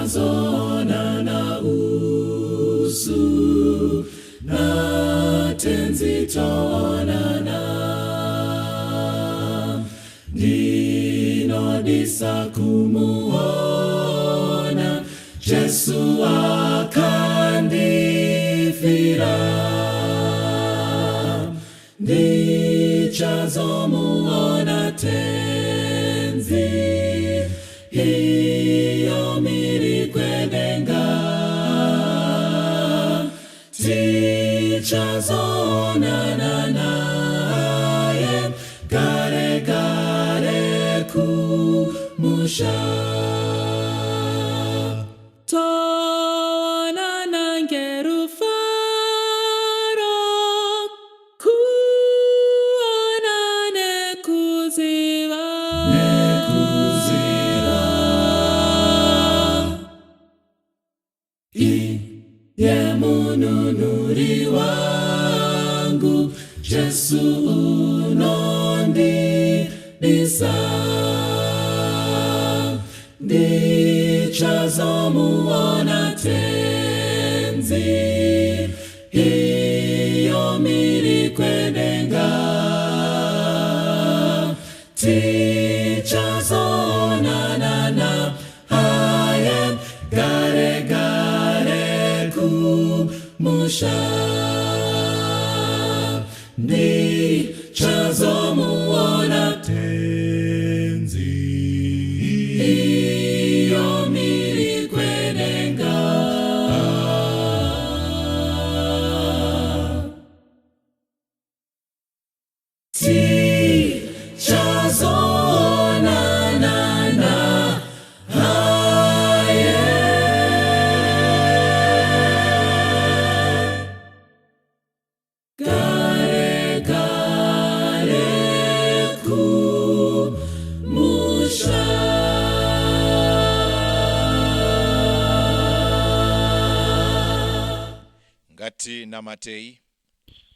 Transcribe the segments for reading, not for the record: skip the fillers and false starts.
tichazona na usu na tenzi tonana ndinodisa kumuona Jesu akandifira ndichazomuona tenzi hiyo miri kwedenga tichazonana naye gare gare kumusha tona ngerufaro kuona nekuzira Iye mununuri wangu Jesu unondibisa ndichazomuona tenzi hiyo miri kwedenga tichazonana na haye gare gare kumusha ndichazomuona tenzi hiyo miri kwedenga tichazonana na haye gare gare kumusha ngati namatei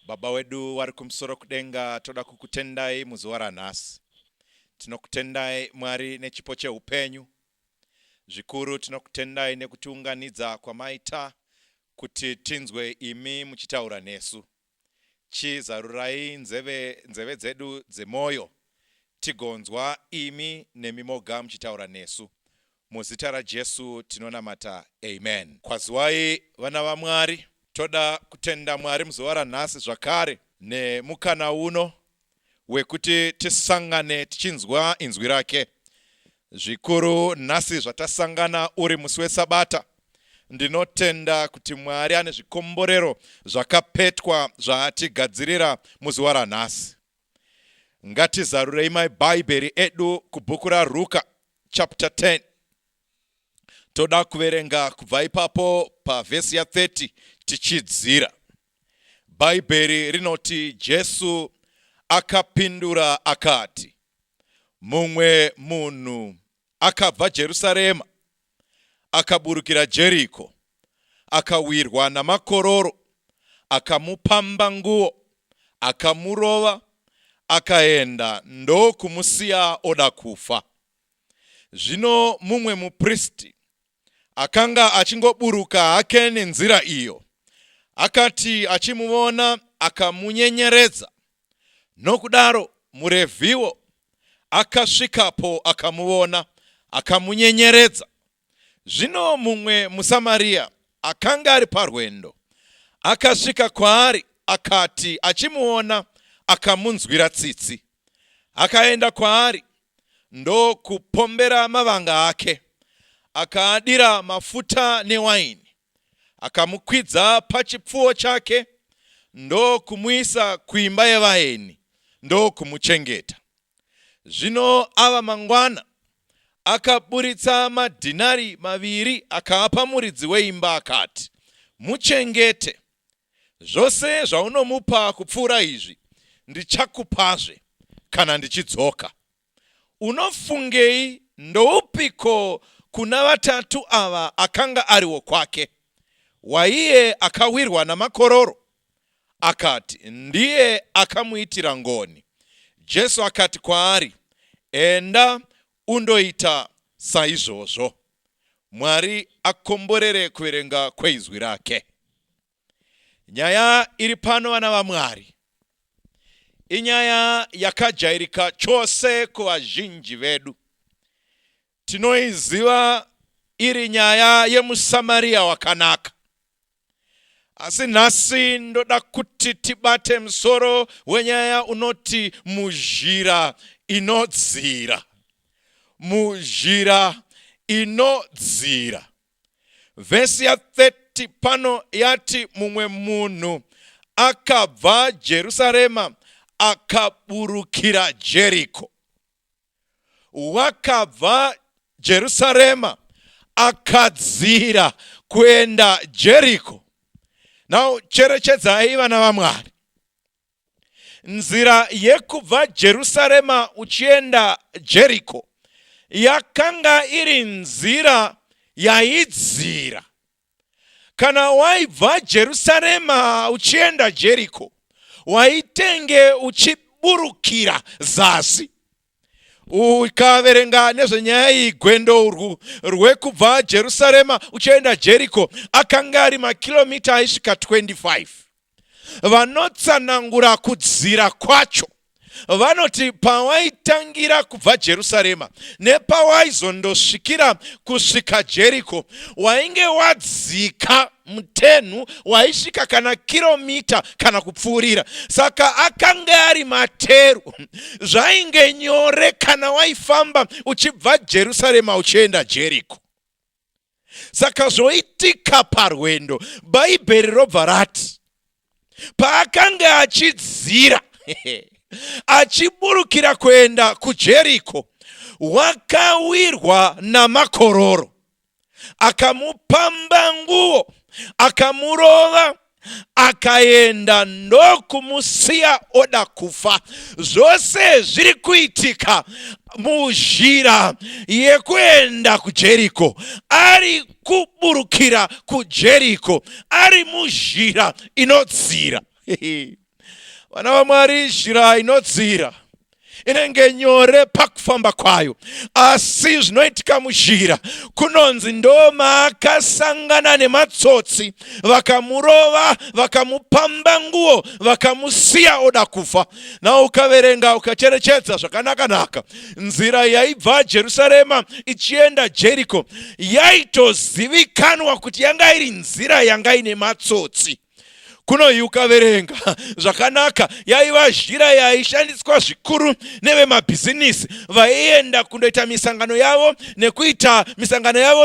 Baba wedu wari kumusoro kudenga toda kukutendai muzuwa nasi tinokutendai Mwari nechipo cheupenyu zvikuru tinokutendai nekutiunganidza kwamaita kuti tinzwe imi muchitaura nesu chizarurai nzeve dzedu dzemoyo tigonzwa imi nemimoga muchitaura nesu muzita raJesu tinonamata amen. Kwaziwai vana vaMwari toda kutenda Mwari muzuwa nasi zvakare nemukana uno wekuti tisangane tichinzwa inzwi rake zvikuru nasi zvatasangana uri musi weSabata ndinotenda kuti Mwari ane zvikomborero zvakapetwa zvaatigadzirira muzuwa nasi. Ngatizarurei maBhaibheri edu kubhuku raRuka chapter 10 toda kuverenga kubva ipapo pavhesi ya 30 tichidzira. Bhaibheri rinoti Jesu akapindura akati mumwe munhu akabva Jerusarema akaburukira Jeriko akawirwa namakororo akamupamba nguo akamurova akaenda ndokumusiya oda kufa. Zvino mumwe mupristi akanga achingoburuka hake nenzira iyo akati achimuona akamunyenyeredza nokudaro muRevhiwo akasvikapo akamuona akamunyenyeredza. Zvino mumwe muSamaria akanga ari parwendo akasvika kwaari akati achimuona akamunzwira tsitsi akaenda kwaari ndokupombera mavanga ake akaadira mafuta newaini akamukwidza pachipfuwo chake ndokumuisa kuimba yevaeni ndokumuchengeta. Zvino ava mangwana akaburitsa madhinari 2 akaapa muridzi weimba akati muchengete, zvose zvaunomupa kupfuura izvi ndichakupazve kana ndichidzoka. Unofungei ndoupiko kuna vatatu ava akanga ariwo kwake? Waiye akawirwa namakororo? Akati ndiye akamuitira ngoni. Jesu akati kwaari enda undoita saizvozvo. Mwari akomborere kuverenga kwezwi rake. Nyaya iri pano vana vaMwari, inyaya yakajairika chose kuvazhinji vedu. Tinoiziva iri nyaya yemuSamaria wakanaka. Asi nhasi ndoda kuti tibate musoro wenyaya unoti Muzhira inodzira. Muzhira inodzira. Vesi ya 30 pano yati mumwe munhu akabva Jerusarema akaburukira Jeriko. Wakabva Jerusarema akadzira kuenda Jeriko. Now cherechedzai vana vaMwari. Nzira yekubva Jerusarema uchienda Jeriko yakanga iri nzira yaidzira. Kana waibva Jerusarema uchienda Jeriko, waitenge uchiburukira zasi. Ukaverenga nezvenyaya iyi gwendo urwu rwekubva Jerusarema uchienda Jeriko akanga ari makilomita aisvika 25. Vanotsanangura kudzira kwacho vanoti pawaitangira kubva Jerusarema nepawaizondosvikira kusvika Jeriko wainge wadzika mutenhu waisvika kana kilomita kana kupfuurira. Saka akanga ari materu. Zvainge nyore kana waifamba uchibva Jerusarema uchienda Jeriko. Saka zvoitika parwendo Bhaibheri robva rati paakanga achidzira achiburukira kuenda kuJeriko, wakawirwa namakororo. Akamupamba nguo, akamurova, akaenda ndokumusiya oda kufa. Zvose zviri kuitika munjira yekuenda kuJeriko. Ari kuburukira kuJeriko, ari munjira inodzira. Vana vaMwari, njira inodzira inenge nyore pakufamba kwayo, asi zvinoitika munjira kunonzi ndomaakasangana nematsotsi, vakamurova, vakamupamba nguo, vakamusiya oda kufa. Na ukaverenga ukacherechedza zvakanaka, nzira yaibva Jerusarema ichienda Jeriko yaitozivikanwa kuti yanga iri nzira yanga ine matsotsi. Kuno ukaverenga zvakanaka yaiva njira yaishandiswa zvikuru nevemabhizinisi vaienda kundoita misangano yavo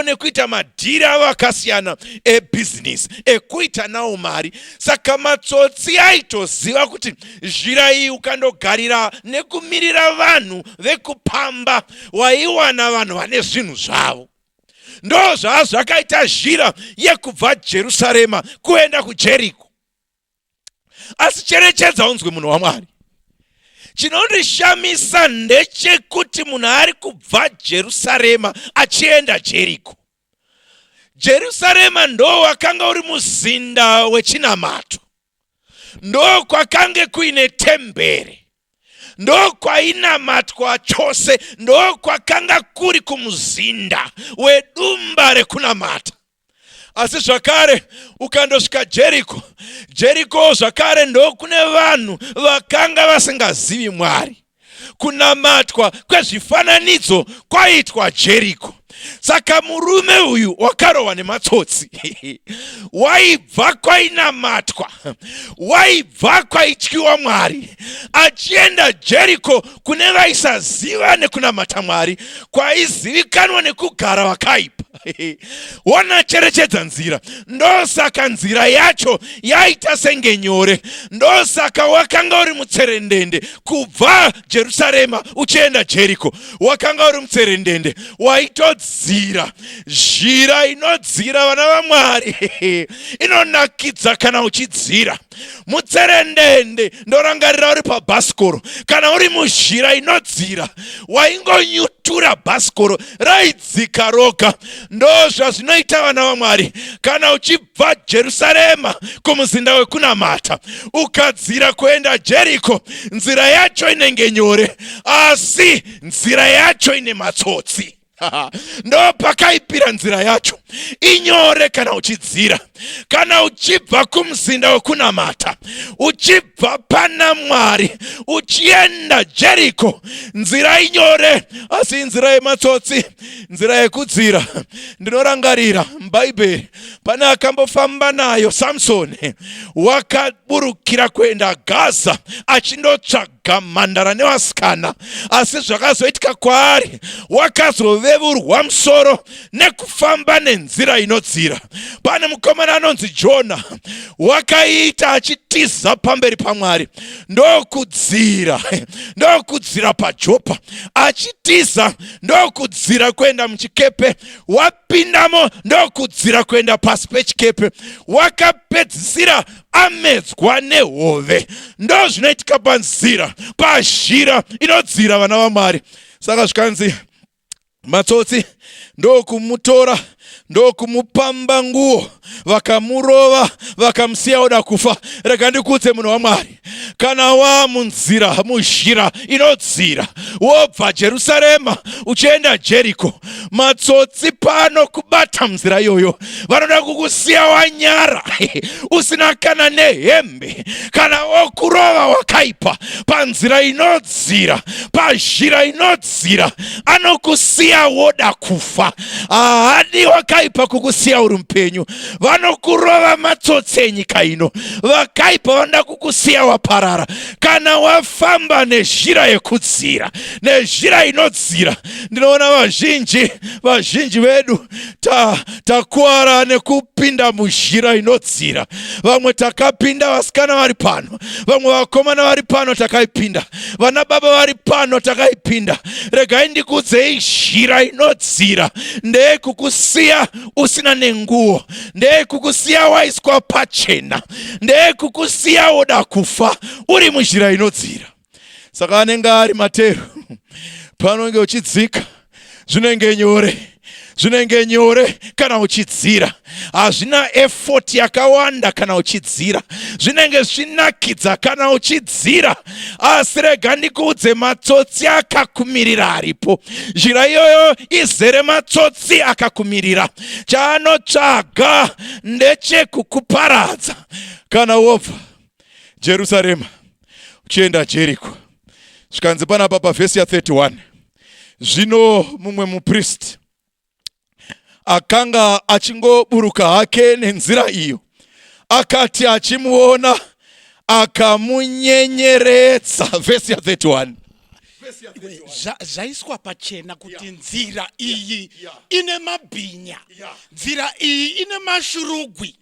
nekuita madhiri avo akasiyana ebhizinisi ekuita nawo mari. Saka matsotsi aitoziva kuti njira iyi ukandogarira nekumirira vanhu vekupamba waiwana vanhu vane zvinhu zvavo. Ndo zvakaita njira yekubva Jerusarema kuenda kuJeriko. Asi cherechedza unzwe munhu waMwari, chinondishamisa ndechekuti munhu ari kubva Jerusarema achienda Jeriko. Jerusarema ndo wakanga uri muzinda wechinamato, ndo kwakanga kuine tembere, ndo kwainamatwa chose, ndo kwakanga kuri kumuzinda wedumba rekunamata. Asi zvakare ukandosvika Jeriko zvakare ndo kune vanhu vakanga vasingazivi Mwari. Kunamatwa kwezvifananidzo kwaitwa Jeriko. Saka murume uyu wakarohwa nematsotsi. Waibva kwainamatwa, waibva kwaityiwa Mwari, achienda Jeriko kune vaisaziva nekunamata Mwari, kwaizivikanwa nekugara vakaipa. Wana cherechedza nzira. Ndosaka nzira yacho yaita senge nyore. Ndosaka wakanga uri mutserendende kubva Jerusarema uchienda Jeriko. Wakanga uri mutserendende waitodzira. Njira inodzira vana vaMwari inonakidza kana uchidzira. Mutserendende ndorangarira uri pabhasikoro. Kana uri munjira inodzira waingonyutura bhasikoro raidzika roga. Ndo zvazvinoita vana vaMwari. Kana uchibva Jerusarema kumuzinda wekunamata ukadzira kuenda Jeriko, nzira yacho inenge nyore, asi nzira yacho ine matsotsi. ndo pakaipira nzira yacho inyore kana uchidzira, kana uchibva kumzinda wekunamata, uchibva pana Mwari uchienda Jeriko, nzira inyore asi nzira yematsotsi, nzira yekudzira. Ndinorangarira m'Bhaibheri pana akambofamba nayo Samsoni, wakaburukira kuenda Gaza achindotsvaga Mandara nevasikana, asi zvakazoitika kwaari wakazoveurwa musoro nekufamba nenzira inodzira. Pane mukomana anonzi Jona, wakaita achitiza pamberi paMwari, ndokudzira paJopa, achitiza ndokudzira kuenda muchikepe, wapindamo ndokudzira kuenda pasi pechikepe, wakapedzisira amedzwa nehove. Ndo zvinoitika panzira, pazhira inodzira vana vaMwari. Saka zvikanzi matsotsi ndokumutora, ndokumupamba nguo, vakamurova, vakamusiya oda kufa. Rega ndikudze munhu waMwari, kana wamunzira, muzhira inodzira, wobva Jerusarema uchienda Jeriko, matsotsi pano kubata munzira iyoyo vanoda kukusiya wanyara usina kana nehembe, kana wokurova wakaipa panzira inodzira, pazhira inodzira, anokusiya woda kufa. Hadi wakaipa kukusiya uri mupenyu, vanokurova matsotsi enyika ino, vakaipa vanoda kukusiya waparara. Kana wafamba nezhira yekudzira, nezhira inodzira, ndinoona vazhinji vedu takuwara nekupinda muzhira inodzira. Vamwe takapinda, vasikana vari pano, vamwe vakomana vari pano takaipinda, vana baba vari pano takaipinda. Regai ndikudzei zhira inodzira ndeyekukusiya usina nenguo, ndeyekukusiya waiswa pachena, ndeyekukusiya woda kufa uri muzhira inodzira. Saka anenge ari matero panonge uchidzika, zvinenge nyore kana uchidzira. Hazvina effort yakawanda kana uchidzira, zvinenge zvinakidza kana uchidzira. Asi rega ndikuudze, matsotsi akakumirira aripo. Njira iyoyo izere matsotsi akakumirira. Chaanotsvaga ndechekukuparadza. Kana wobva Jerusarema uchienda Jeriko, zvikanzi panapa pavhesi ya 31, zvino mumwe mupristi akanga achingoburuka hake nenzira iyo, akati achimuona akamunyenyeredza. Vhesi ya 31. Zvaiswa pachena kuti nzira iyi ine mabhinya, nzira iyi ine mashurugwi.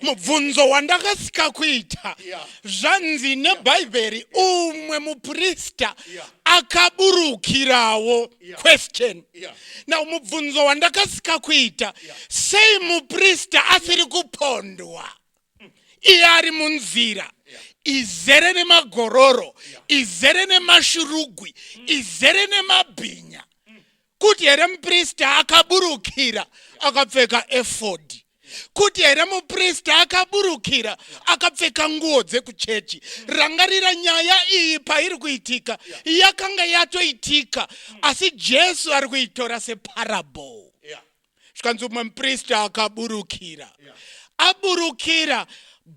Mubvunzo wandakasika kuita, zvanzi neBhaibheri umwe muprista akaburukirawo. Question. Now mubvunzo wandakasika kuita, sei muprista asiri kupondwa iye ari munzira izere nemagororo, izere nemashurugwi, izere nemabhinya, kuti here muprista akaburukira akapfeka efodi, kuti here muprista akaburukira akapfeka nguo dzekuchechi. Rangarira nyaya iyi pairi kuitika, yakanga yatoitika, asi Jesu ari kuitora separable. Zvikanzi umwe muprista akaburukira, aburukira,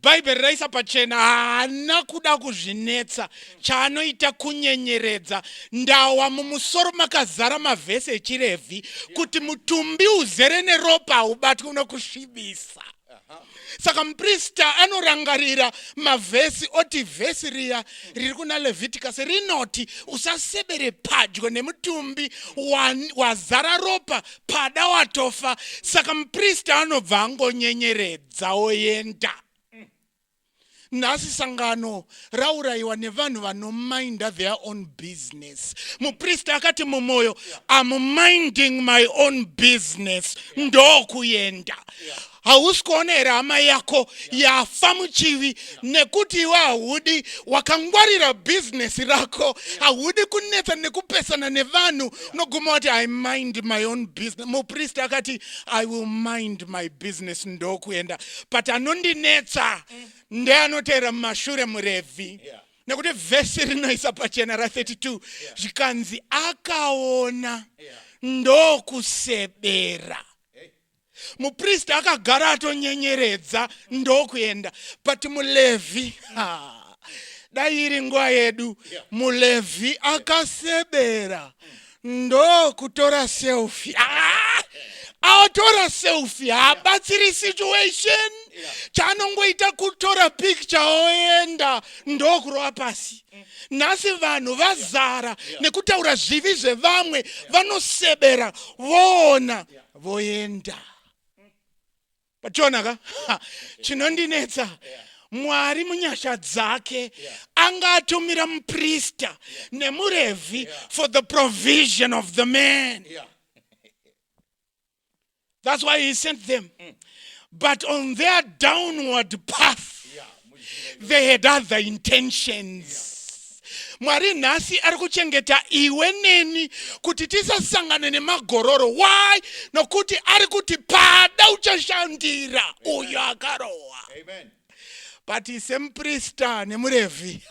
Bhaibheri raisa pachena haana kuda kuzvinetsa. Chaanoita kunyenyeredza. Ndawa mumusoro makazara mavhesi echiRevhi kuti mutumbi uzere neropa haubatwi unokusvibisa. Saka muprista anorangarira mavhesi oti vhesi riya riri kuna Leviticus rinoti usasebere padyo nemutumbi wazara ropa pada watofa. Saka muprista anobva angonyenyeredza oenda. Nhasi sangano rauraiwa nevanhu vanominda their own business. Muprista akati mumoyo, I'm minding my own business. Ndokuyenda. Hausi kuonera hama yako yafa muchivi nekuti iwe haudi wakangwarira business rako, haudi kunetsa nekupesana nevanhu, noguma wati I mind my own business. Muprista akati I will mind my business, ndokuenda. But anondinetsa ndeanotera mumashure muRevhi. Nekuti vhesi rinoisa pachena ra 32, zvikanzi akaona ndokusebera. Muprista akagara atonyenyeredza ndokuenda, but muLevhi dai iri nguva yedu, muLevhi akasebera ndokutora selfie. Autora selfie habatsiri situation. Chanongoita kutora picture oenda ndokurova pasi. Nhasi vanhu vazara nekutaura zvivi zvevamwe, vanosebera voona voenda. Pachonaka chinondinetsa, Mwari munyasha dzake angatumira muprista nemuRevhi for the provision of the man. That's why he sent them. But on their downward path, they had other intentions. Mwari nhasi ari kuchengeta iwe neni kuti tisasangane nemagororo. Why? Nokuti ari kuti pada uchashandira uyo akarowa. Amen. But semuprista nemuRevhi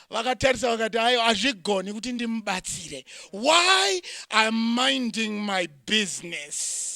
vakatarisa vakati ayo hazvigoni kuti ndimubatsire. Why? I'm minding my business.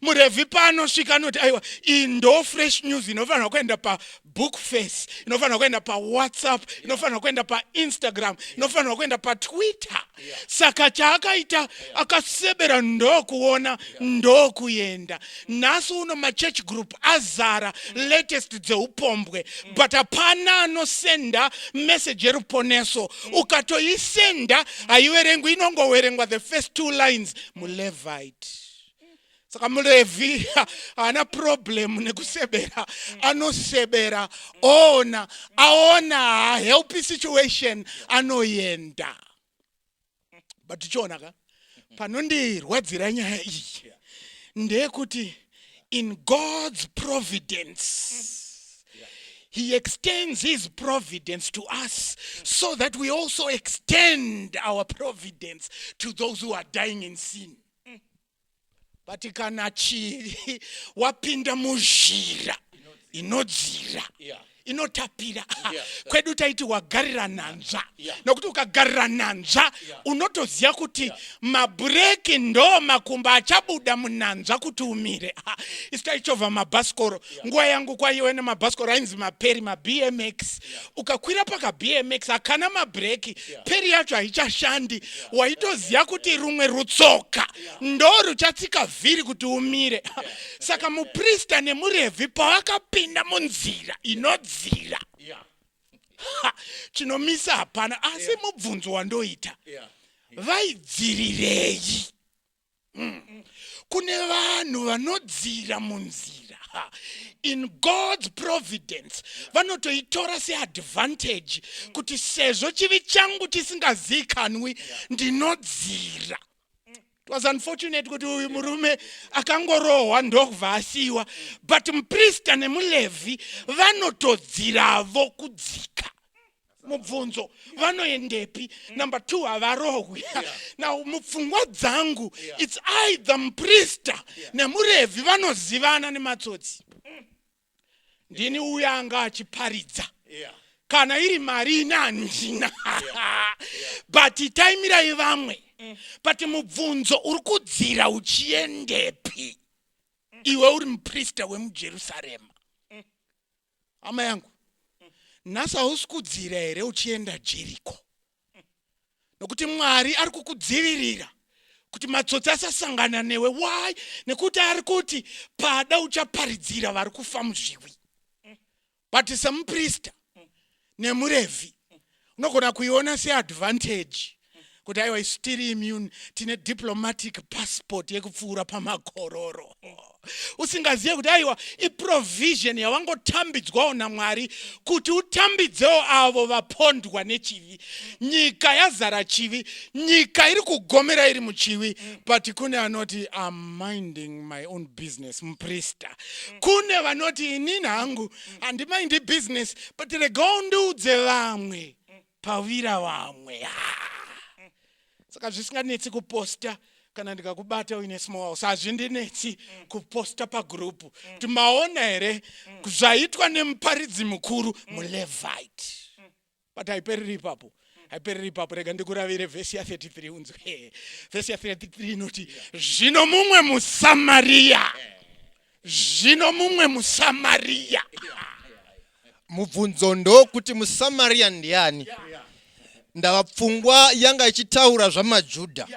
muRevhi panosvika anoti aiwa indo fresh news inofanira kuenda pa book face, inofanira kuenda pa WhatsApp, inofanira kuenda pa Instagram, inofanira kuenda pa Twitter. Saka chaakaita akasebera ndokuona ndokuenda. Nhasi uno machurch group azara latest dzeupombwe, but hapana anosenda message yeruponeso. Ukatoisenda haiverengwi, inongoverengwa the first 2 lines muLevite. Saka muRevhi hana problem nekusebera, anosebera aona help situation anoyenda. But chonaka panondirwadzira nyaya iyi ndeyekuti in God's providence, He extends His providence to us so that we also extend our providence to those who are dying in sin. But kana chiri wapinda Muzhira, inodzira, inotapira, kwedu taiti wagarira nanzva. Nokuti ukagarira nanzva unotoziya kuti mabreki ndo makumba achabuda munanzva kuti umire. Isitaichova mabhasikoro. Nguva yangu kwaiwe nemabhasikoro ainzi maperi, maBMX. Ukakwira paka BMX akana mabreki, peri yacho haichashandi. Waitoziya kuti rumwe rutsoka ndo ruchatsika vhiri kuti umire. Saka muprista nemuRevhi pavakapinda munzira inodzira, chinomisa hapana. Asi mubvunzo wandoita, vaidzirirei? Kune vanhu vanodzira munzira. In God's providence, vanotoitora seadvantage kuti sezvo chivi changu chisingazikanwi ndinodzira. It was unfortunate kuti uyu murume akangorohwa ndokubva asiwa, but muprista nemuLevhi vanotodziravo kudzika. Mubvunzo vanoendepi? Number 2, havarohwi. Now mupfungwa dzangu, it's either muprista nemuRevhi vanozivana nematsotsi. Ndini uya anga achiparidza. Kana iri mari inandina. But itaimirai vamwe. But mubvunzo uri kudzira uchiendepi? Iwe uri muprista wemuJerusarema. Hama yangu, nhasi hausi kudzira here uchienda Jeriko. Nokuti Mwari ari kukudzivirira kuti matsotsi asasangana newe. Why? Nekuti ari kuti pada uchaparidzira vari kufa muzviwi. But semuprista nemuRevhi unogona kuiona seadvantage kuti aiwa still immune, tine diplomatic passport yekupfuura pamakororo. Usingaziye kuti aiwa iprovision yawangotambidzwawo naMwari kuti utambidzewo avo vapondwa nechivi. Nyika yazara chivi, nyika iri kugomera iri muchivi, but kune vanoti I'm minding my own business, muprista. Kune vanoti inini hangu handimindi business, but rega undiudze vamwe pavira vamwe. Saka zvisinganetsi kuposta kana ndikakubata uine small house, hazvindinetsi kuposta pagrupu. Timaona here zvaitwa nemuparidzi mukuru muLevite. but haipereri ipapo rega ndikuravire vhesi ya33 unzwe. Vhesi ya33 inoti zvino mumwe muSamaria mubvunzo ndokuti muSamaria ndiani. Ndava pfungwa yanga ichitaura zvamaJudha.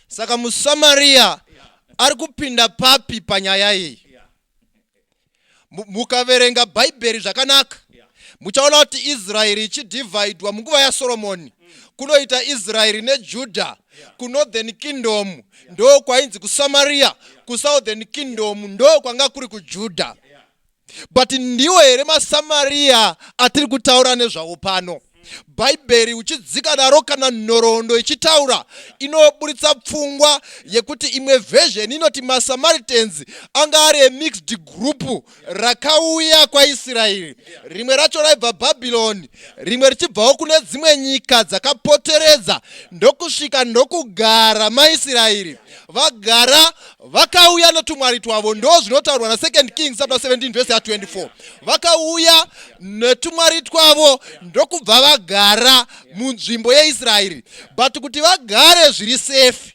Saka muSamaria ari kupinda papi panyaya iyi? Mukaverenga Bhaibheri zvakanaka muchaona kuti Israeri ichidivhaidwa munguva yaSoromoni. Kunoita Israeri neJudha. Kunorthern kingdom ndo kwainzi kuSamaria, kuSouthern kingdom ndo kwanga kuri kuJudha. But ndiwo here maSamaria atiri kutaura nezvawo pano. Bhaibheri uchidzika naro kana nhoroondo ichitaura inoburitsa pfungwa yekuti imwe version inoti maSamaritans anga ari mixed group rakauya kwaIsraeri. Rimwe racho raibva Bhabhironi, rimwe richibvawo kune dzimwe nyika dzakapoteredza ndokusvika ndokugara maIsraeri. Vagara vakauya netumwari twavo, ndo zvinotaurwa na 2 Kings chapter 17 verse 24. Vakauya netumwari twavo ndokubva vagara munzvimbo yeIsraeri. But kuti vagare zviri safe,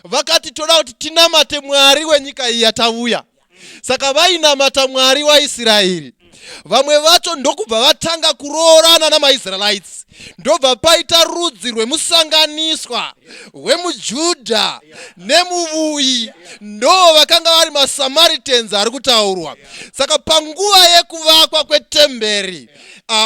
vakati toda kuti tinamate mwari wenyika iyi yatauya. Saka vainamata mwari waIsraeri. Vamwe vacho ndokubva vatanga kuroorana namaIsraelites. Ndobva paita rudzi rwemusanganiswa wemuJudha nemuvuyi. Ndo vakanga vari maSamaritans ari kutaurwa. Saka panguva yekuvakwa kwetemberi,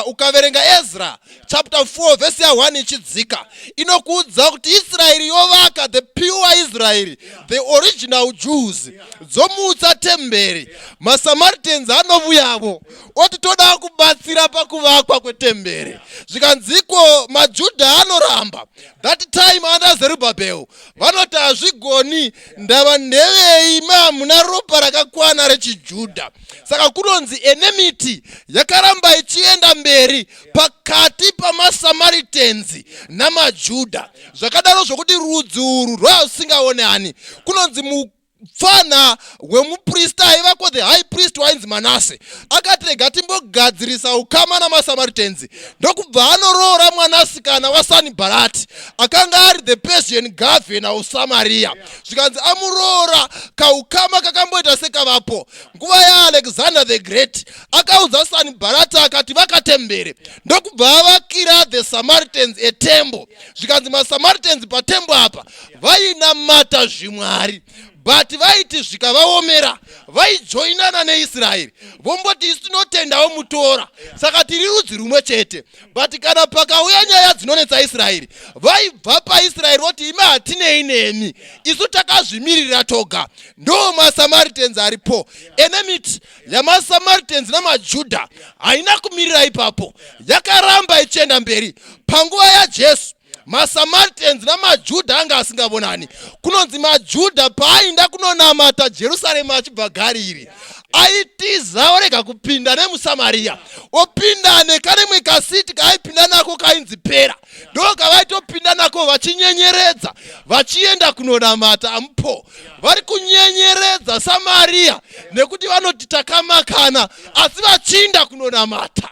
ukaverenga Ezra chapter 4 verse 1 ichidzika, inokuudza kuti Israeri yovaka, the pure Israel, the original Jews, dzomutsa temberi. maSamaritans anovuyavo oti toda kubatsira pakuvakwa kwetemberi. Zvikanziko maJudha anoramba. That time under Zerubbabel vanoti hazvigoni, ndava ndevei mamuna ropa rakakwana rechiJudha. Saka kunonzi enmity yakaramba ichienda mberi pakati pamaSamaritans namaJudha. Zvakadaro zvokuti rudzi urwu rwausingaone ani. Kunonzi mufana wemuprista aivako the high priest wainzi Manase akati rega timbogadzirisa ukama namaSamaritans. Ndokubva anoroora mwanasikana waSanibharati akanga ari the Persian governor weSamaria. Zvikanzi amuroora kaukama kakamboita sekavapo. Nguva yaAlexander the Great akaudza Sanibharati akati vakatembere. Ndokubva avakira the Samaritans etembo. Zvikanzi maSamaritans patembo apa vainamata zvimwari. But vaiti zvikavaomera vaijoinana neIsraeri. Vomboti isi tinotendawo muTora. Saka tiri rudzi rumwe chete. But kana pakauya nyaya dzinonetsa Israeri, vaibva paIsraeri voti ime hatinei nemi, isu takazvimirira toga. Ndo maSamaritans aripo. Enmity yamaSamaritans namaJudha haina kumirira ipapo, yakaramba ichienda mberi. Panguva yaJesu maSamaritans namaJudha anga asingavonani. Kunonzi maJudha paainda kunonamata Jerusalemu achibva Gariri, aitiza orega kupinda nemuSamaria, opinda nekamwe kasiti kaaipinda nako kainzi Pera. Ndo kavaitopinda nako vachinyenyeredza vachienda kunonamata amupo. Vari kunyenyeredza Samaria nekuti vanoti takamakana, asi vachinda kunonamata.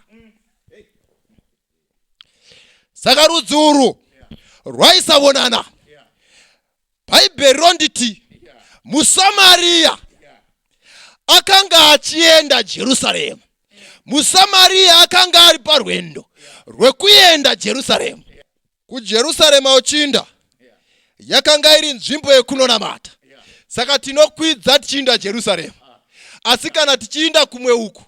Saka rudzi urwu rwaisavonana. Bhaibheri ronditi muSamaria akanga achienda Jerusalemu. muSamaria akanga ari parwendo rwekuenda Jerusalemu. KuJerusalemu auchinda yakanga iri nzvimbo yekunonamata. Saka tinokwidza tichienda Jerusalemu. Asi kana tichienda kumwe uku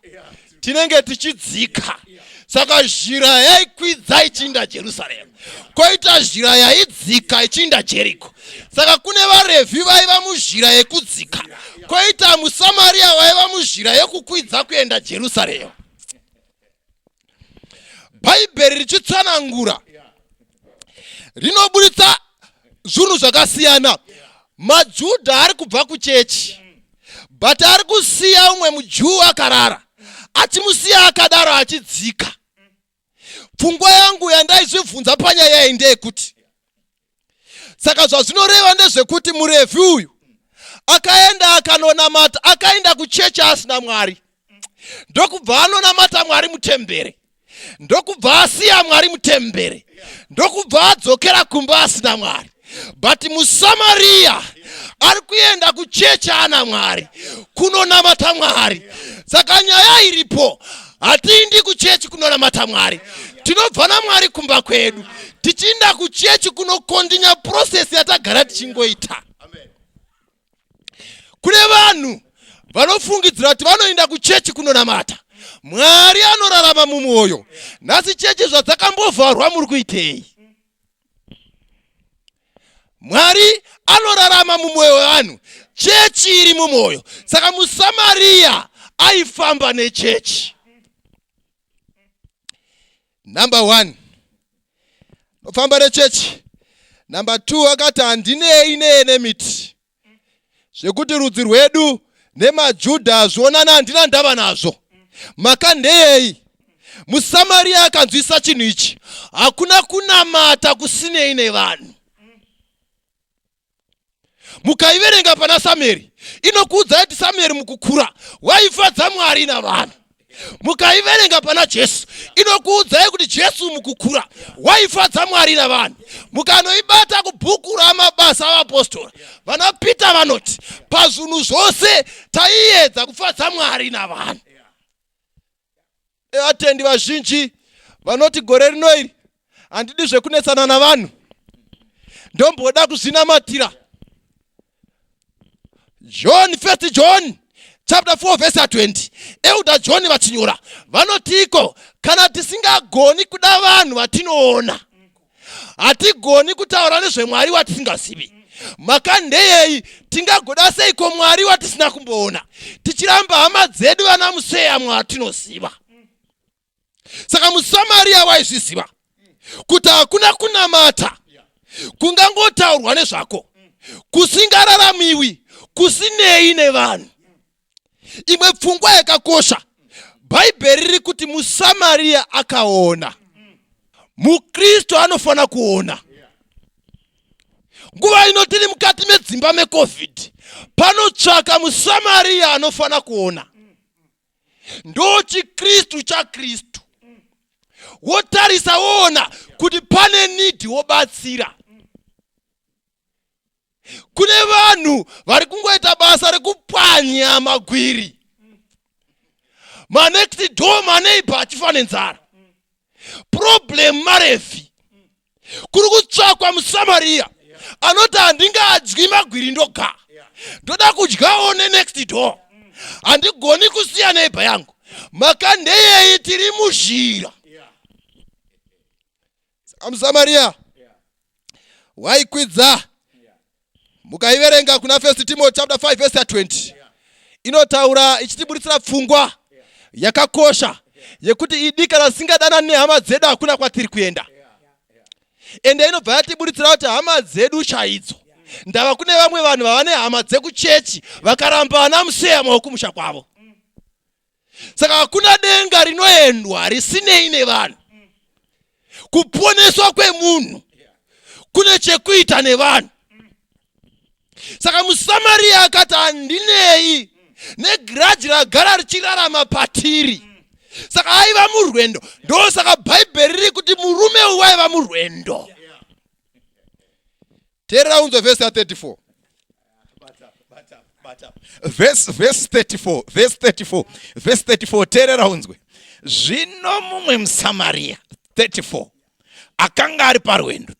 tinenge tichidzika. Saka zhira yaikwidza ichienda Jerusalemu, koita zhira yaidzika ichienda Jeriko. Saka kune vaRevhi vaiva muzhira yekudzika, koita muSamaria vaiva muzhira yekukwidza kuenda Jerusalemu. Bhaibheri richitsanangura rinoburitsa zvinhu zvakasiyana. maJudha ari kubva kuchechi, but ari kusiya umwe muJuu akarara, achimusiya akadaro achidzika. Pfungwa yangu yandaizvibvunza panyaya iyi ndeyekuti, saka zvazvinoreva ndezvekuti muRevhi uyu akaenda akaenda kuchechi asina Mwari, ndokubva anonamata Mwari mutembere. ndokubva asiya Mwari mutembere, ndokubva adzokera kumba asina Mwari. But muSamaria ari kuenda kuchechi ana Mwari, kunonamata Mwari. Saka nyaya iripo, hatindi kuchechi kunonamata Mwari, tinobva naMwari kumba kwedu, tichienda kuchechi kunokondinya process yatagara tichingoita. Kune vanhu vanofungidzira kuti vanoenda kuchechi kunonamata Mwari, anorarama mumwoyo. Nhasi chechi zvadzakambovharwa muri kuitei? Mwari anorarama mumwoyo wevanhu, chechi iri mumwoyo. Saka muSamaria aifamba nechechi. Number 1, nofamba nechechi. Number 2, akati handinei nemiti, zvekuti rudzi rwedu nemaJudha zvionana handina ndava nazvo. Maka ndeyei? muSamaria akanzwisa chinhu ichi, hakuna kunamata kusinei nevanhu. Mukaiverenga pana Samueri, inokuudza kuti Samueri mukukura waifadza Mwari navanhu. Mukaiverenga pana Jesu, inokuudza kuti Jesu mukukura waifadza Mwari navanhu. Mukanoibata kubhuku ramabasa avapostori, vana Peter vanoti pazvinhu zvose taiedza kufadza Mwari navanhu. Vatendi vazhinji vanoti gore rino iri handidi zvekunetsana navanhu, ndomboda kuzvinamatira. John, 1 John chapter 4 verse 20. Euda John vachinyora vanotiko kana tisingagoni kuda vanhu vatinoona, hatigoni kutaura nezveMwari watisingazivi. Maka ndeyei? Tingagoda seiko Mwari watisina kumboona, tichiramba hama dzedu vana museya mwatinoziva. Saka muSamaria waizviziva kuti hakuna kunamata kungangotaurwa nezvako, kusingararamiwi kusinei nevanhu. Imwe pfungwa yakakosha, Bhaibheri riri kuti muSamaria akaona. Mukristo anofana kuona. Nguva ino tiri mukati medzimba meCovid, panotsvaka muSamaria anofana kuona. Ndo chiKristu chaKristu. Wotarisa woona kuti pane need wobatsira. Kune vanhu vari kungoita basa rekupwanya magwiri. Next door maneighbor achifa nenzara. Problem marefi. Kuri kutsvakwa muSamaria anoti handingadyi magwiri ndoga, ndoda kudyawo next door, handigoni kusiya neighbor yangu. Maka ndeyei? Tiri Muzhira. muSamaria waikwidza. Mukaiverenga kuna 1 Timothy chapter 5 verse 20, inotaura ichitiburitsira pfungwa yakakosha yekuti idika rasingadana nehama dzedu hakuna kwatiri kuenda. Ende inobva yatiburitsira kuti hama dzedu chaidzo ndava kune vamwe vanhu vavane hama dzekuchechi vakarambana museya maukumusha kwavo. Saka hakuna denga rinoendwa risinei nevanhu. Kuponeswa kwemunhu kune chekuita nevanhu. Saka muSamaria akati handinei negiraji ragara richirarama patiri. Saka aiva murwendo. Ndo saka Bhaibheri riri kuti murume uyu waiva murwendo. Teerera unzwe verse 34. Verse 34 teerera unzwe. Zvino mumwe muSamaria 34 akanga ari parwendo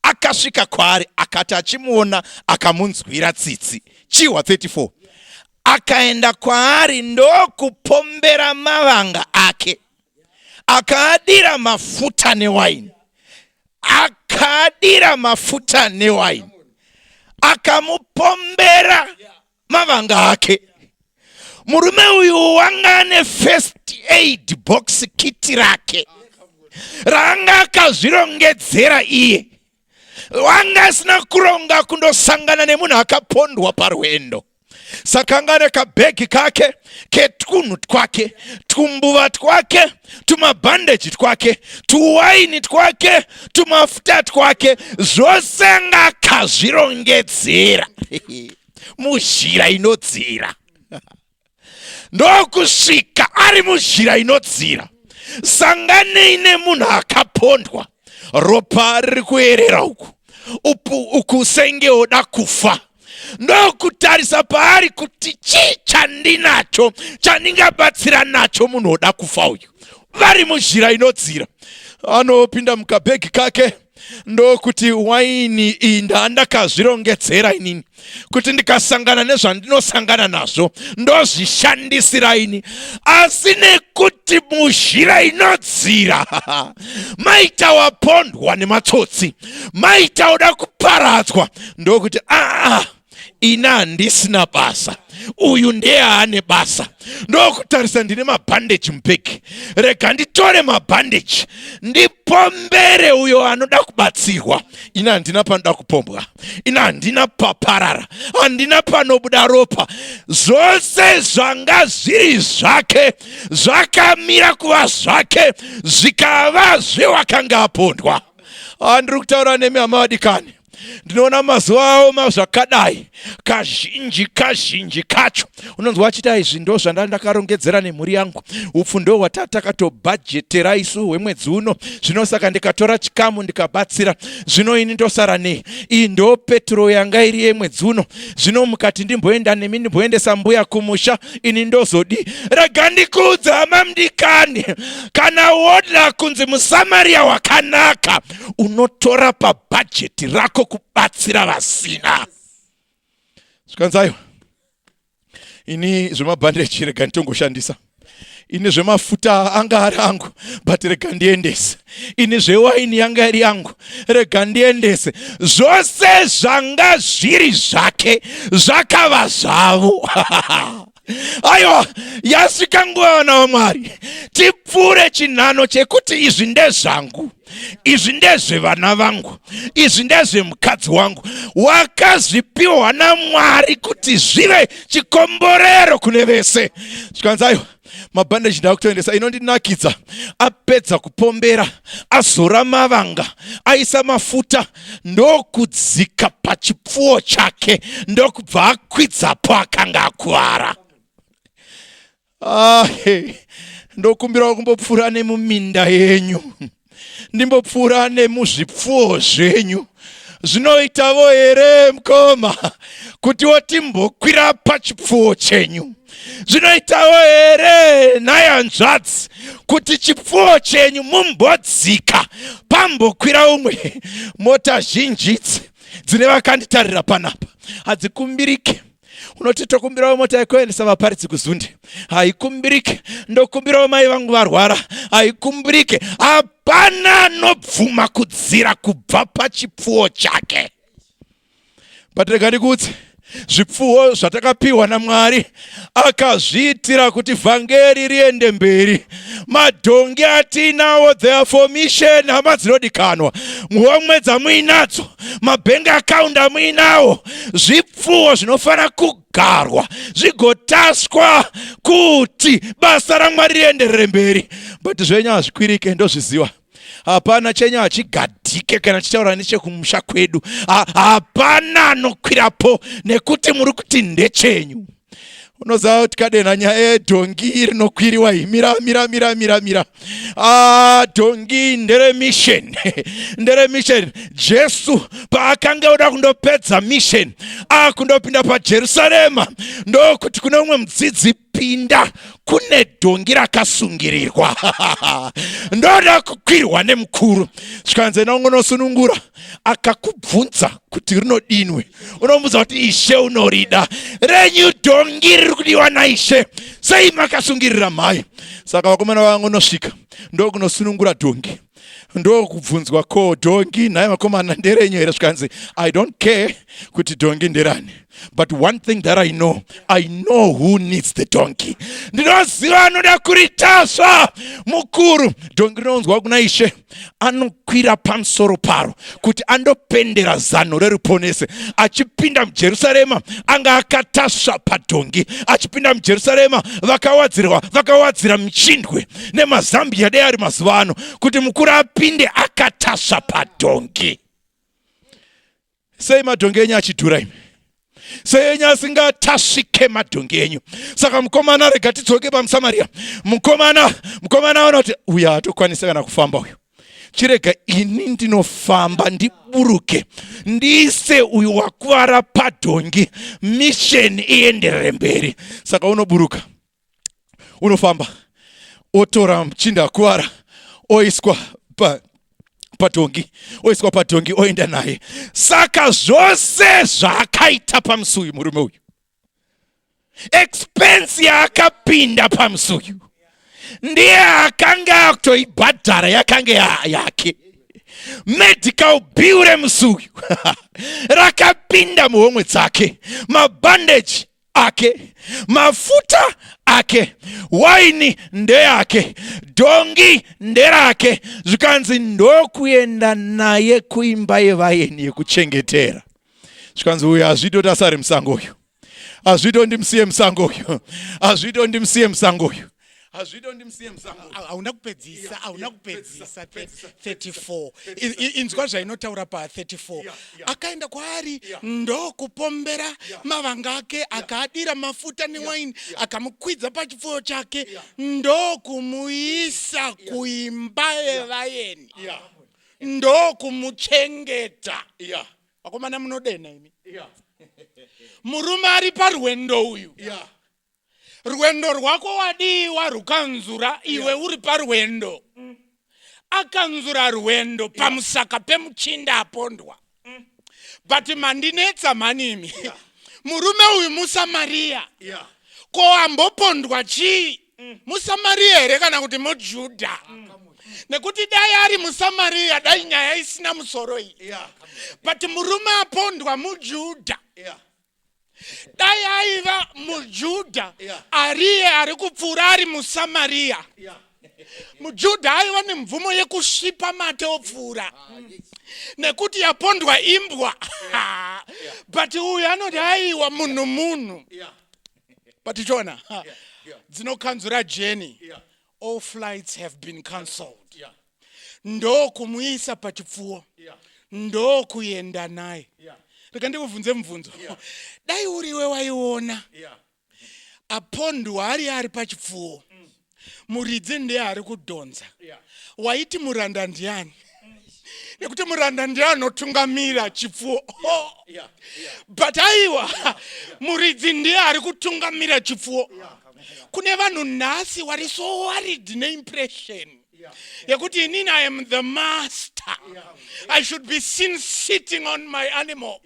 akasvika kwaari, akati achimuona akamunzwira tsitsi. Chihwa 34. Akaenda kwaari ndokupombera mavanga ake, akaadira mafuta newaini, akamupombera mavanga ake. Murume uyu wanga ane first aid box kit rake ranga akazvirongedzera iye. Wanga asina kuronga kundosangana nemunhu akapondwa parwendo. Saka anga ane kabhegi kake ketunhu twake, tumbuva twake, tumabhandeji twake, tuwaini twake, tumafuta twake, zvose anga akazvirongedzera. Muzhira inodzira. Ndokusvika ari muzhira inodzira. sanganei nemunhu akapondwa, ropa riri kuerera uku senge oda kufa. Ndokutarisa paari kuti chii chandinacho chandingabatsira nacho munhu oda kufa uyu. Vari muzhira inodzira, anopinda mukabhegi kake, ndokuti waini iyi ndandakazvirongedzera inini kuti ndikasangana nezvandinosangana nazvo ndozvishandisira ini. Asi nekuti muzhira inodzira maita wapondwa nematsotsi, maita uda kuparadzwa, ndokuti ina handisina basa, uyu ndiye ane basa. Ndokutarisa ndine mabhandeji mubhegi, rega nditore mabhandeji ndipombere uyo anoda kubatsirwa. Ina handina panoda kupombwa, ina handina paparara, handina panobuda ropa. Zvose zvanga zviri zvake zvakamira kuva zvake, zvikava zvewakanga apondwa. Ndiri kutaura nemi hama vadikani, ndinoona mazuva awo zvakadai kazhinji kacho unonzwa achita izvi ndo zvandakarongedzera nemhuri yangu, upfu ndo hwatatakatobhajetera isu hwemwedzi uno, zvino saka ndikatora chikamu ndikabatsira, zvino ini ndosara nei, iyi ndo petro yanga iri yemwedzi uno, zvino mukati ndimboenda nemi ndimboendesa mbuya kumusha, ini ndozodi. Rega ndikuudza hama mudikani, kana woda kunzi muSamaria wakanaka, unotora pabhajeti rako kubatsira vasina. Zvikanzaiwa, ini zvemabhandeji rega nditongoshandisa, ini zvemafuta anga ari angu, but rega ndiendese, ini zvewaini yanga iri yangu, rega ndiendese. Zvose zvanga zviri zvake zvakava zvavo. Aiwa, yasvika nguva vana vaMwari tipfuure chinhano chekuti izvi ndezvangu, izvi ndezvevana vangu, izvi ndezvemukadzi wangu, wakazvipiwa naMwari kuti zvive chikomborero kune vese. Zvikanzaiwa, mabhandeji ndakutoendesa, inondinakidza, apedza kupombera, azora mavanga, aisa mafuta, ndokudzika pachipfuwo chake, ndokubva akwidzapo akanga akuvara. Ndokumbira kumbopfuura nemuminda yenyu, ndimbopfuura nemuzvipfuwo zvenyu. Zvinoitavo here mukoma kuti wotimbokwira pachipfuwo chenyu? Zvinoitavo here nhayanzvadzi kuti chipfuwo chenyu mumbodzika pambokwira umwe? Mota zhinji dzine vakanditarira panapa hadzikumbirike. Unoti tokumbirawo mota yekuendesa vaparidzi kuZunde, haikumbirike. Ndokumbirawo mai vangu varwara, haikumbirike. Hapana nobvuma kudzira kubva pachipfuwo chake. But rega ndikuudze, zvipfuwo zvatakapiwa naMwari akazviitira kuti vhangeri riende mberi. Madhongi atinawo, therefore mission, hama dzinodikanwa, muhomwe muinadzo, mabhengi akaunda muinawo, zvipfuwo zvinofana kugarwa zvigotaswa kuti basa raMwari rienderere mberi. But zvenyu hazvikwirike, ndozviziva. Hapana chenyu hachigadhike kana chitaura nechekumusha kwedu. Hapana anokwirapo nekuti muri kuti ndechenyu. Unoziva kuti kadenha nyaya yedhongi rinokwiriwa iyi, mira. Dhongi ndere mission. Ndere mission. Jesu paakanga oda kundopedza mission, kundopinda paJerusarema, ndokuti kune umwe mudzidzi, pinda, kune dhongi rakasungirirwa. Ndoda kukwirwa nemukuru. Zvikanzi unosunungura, akakubvunza kuti rinodinwe, unomudza kuti Ishe unorida. Renyu dhongi riri kudiwa naIshe, sei makasungirira mhai? Saka vakomana vangu unosvika, ndokunosunungura dhongi, ndokubvunzwa, ko dhongi nhaye vakomana nderenyu here? Zvikanzi I don't care kuti dhongi nderani, but one thing that I know who needs the donkey. Ndinoziva anoda kuritasva mukuru. Dhongi rinonzwa kuna Ishe, anokwira pamusoro paro kuti andopendera zano reruponese. Achipinda muJerusarema anga akatasva padhongi, achipinda muJerusarema vakawadzira michindwe nemazambiya dei ari mazuva ano kuti mukuru apinde akatasva padhongi. Sei madhongi enyu achidhura imi? Seyenyu asingatasvike madhongi enyu. Saka mukomana rega tidzoke pamuSamaria. Mukomana ona kuti uya atokwanisa kana kufamba uyu. Chirega ini ndinofamba ndiburuke. Ndiise uyu wakuwara padhongi. Mission ienderere mberi. Saka unoburuka. Unofamba. Otora muchinda akuwara. Oiswa padhongi oenda naye. Saka zvose zvakaita pamusuyu murume uyu. Expense yakapinda pamusuyu. Ndiye akanga akutoibhadhara yakanga yake. Medical bill remusuyu rakapinda muhomwe dzake. Mabandage ake, mafuta ake, waini ndeyake, dhongi nderake. Zvikanzi ndokuenda naye kuimba yevaeni yekuchengetera. Zvikanzi uyu hazvito tasare musango uyu. Hazvito ndimsiye musango uyu. Hazvito ndimsiye musango uyu. Hauna kupedzisa 34. Inzwa zvainotaura pa 34. Akaenda kwaari ndokupombera mavanga ake, akaadira mafuta newaini, akamukwidza pachipfuwo chake, ndokumuisa kuimba yevaeni, ndokumuchengeta. Vakomana munodena imi. Murume ari parwendo uyu. Rwendo rwako wadiwa rukanzura, iwe uri parwendo. Akanzura rwendo pamusaka pemuchinda apondwa. But mandinetsa manimi. Murume uyu muSamaria. Ko ambopondwa chi? muSamaria here kana kuti muJudha? Nekuti dai ari muSamaria dai nyaya isina musoro iyi. But murume apondwa muJudha. Dai aiva muJudha ariye ari kupfuura ari muSamaria. muJudha aiva nemvumo yekusvipa mate opfuura. Nekuti yapondwa imbwa. But uyu anoti aiwa munhu. But chona dzinokanzura jeni. All flights have been cancelled. Ndo kumuisa pachipfuwo. Ndo kuenda naye. Reka ndikuvhunze mubvunzo. Dai uriwe waiona apondwa ari pachipfuwo. Muridzi ndiye ari kudhonza. Waiti muranda ndiani? Nekuti muranda ndiye anotungamira chipfuwo. But aiwa muridzi ndiye ari kutungamira chipfuwo. Kune vanhu nhasi wari so worried neimpression yekuti inini I am the master. I should be seen sitting on my animal.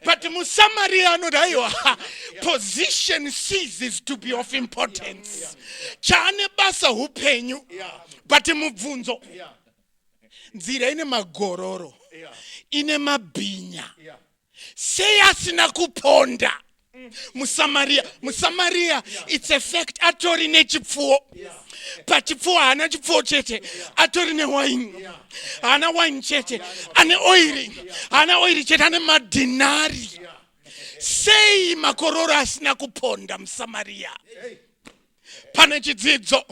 But muSamaria anoti aiwa position ceases to be of importance. Chane basa upenyu. But mubvunzo nzira ine magororo, ine mabhinya, sei asina kuponda. muSamaria it's a fact atori nechipfuwo. Pachipfuwo hana chipfuwo chete, atori newaini. Hana waini chete, ane oiri. Hana oiri chete, ane madinari. Sei makororo asina kuponda muSamaria? Pane chidzidzo.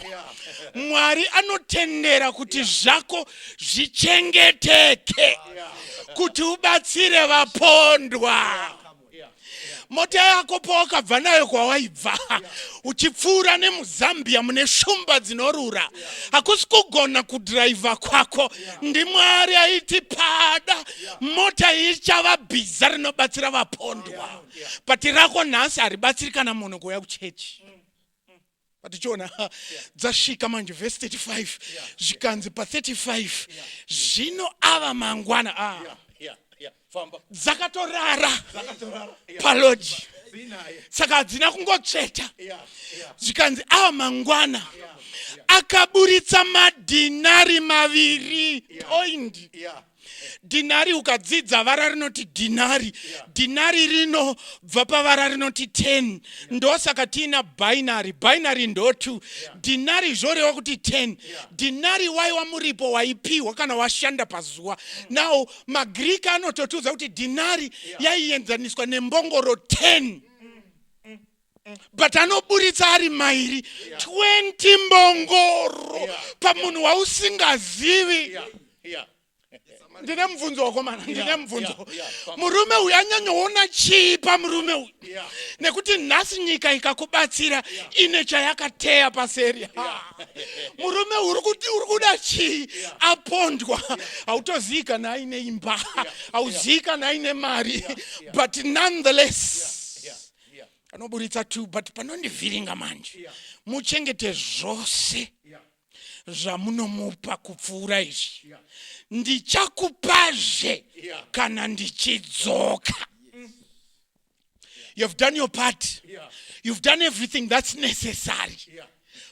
Mwari anotendera kuti zvako zvichengeteke, kuti ubatsire vapondwa. Mota yako wakabva nayo kwawaibva, uchipfuura nemuZambia mune shumba dzinorura, hakusi kugona kudhiraivha kwako. Ndimwari aiti pada mota ichava bhiza rinobatsira vapondwa. But rako nhasi haribatsiri kana munhu kuuya kuchechi. Patichona dzasvika manje verse 35 zvikanzi pa 35 zvino ava mangwana dzakatorara paloji. Saka hadzina kungotsveta. Zvikanzi ava mangwana akaburitsa madhinari maviri. Point. Dinari ukadzidza vara rinoti dinari. Dinari rino bva pavara rinoti 10. Ndosaka tina binary. Binary ndo 2. Dinari zvoreva kuti 10. Dinari waiwa muripo waipiwa kana washanda pazuva. Now maGreek anototiudza kuti dinari yaienzaniswa nembongoro 10. But anoburitsa ari mairi 20 mbongoro pamunhu wausingazivi. ndine mvunzo wakomana ndine mvunzo murume uyu anyanyoona chii pamurume uyu nekuti nhasi nyika ikakubatsira ine chayakateya paseri murume uri kuda chii apondwa hautozivi kana aine imba hauzivi kana aine mari but nonetheless anoburitsa tu but panondivhiringa manje muchengete zvose zvamunomupa kupfuura izvi ndichakupazve kana ndichidzoka. You've done your part. You've done everything that's necessary.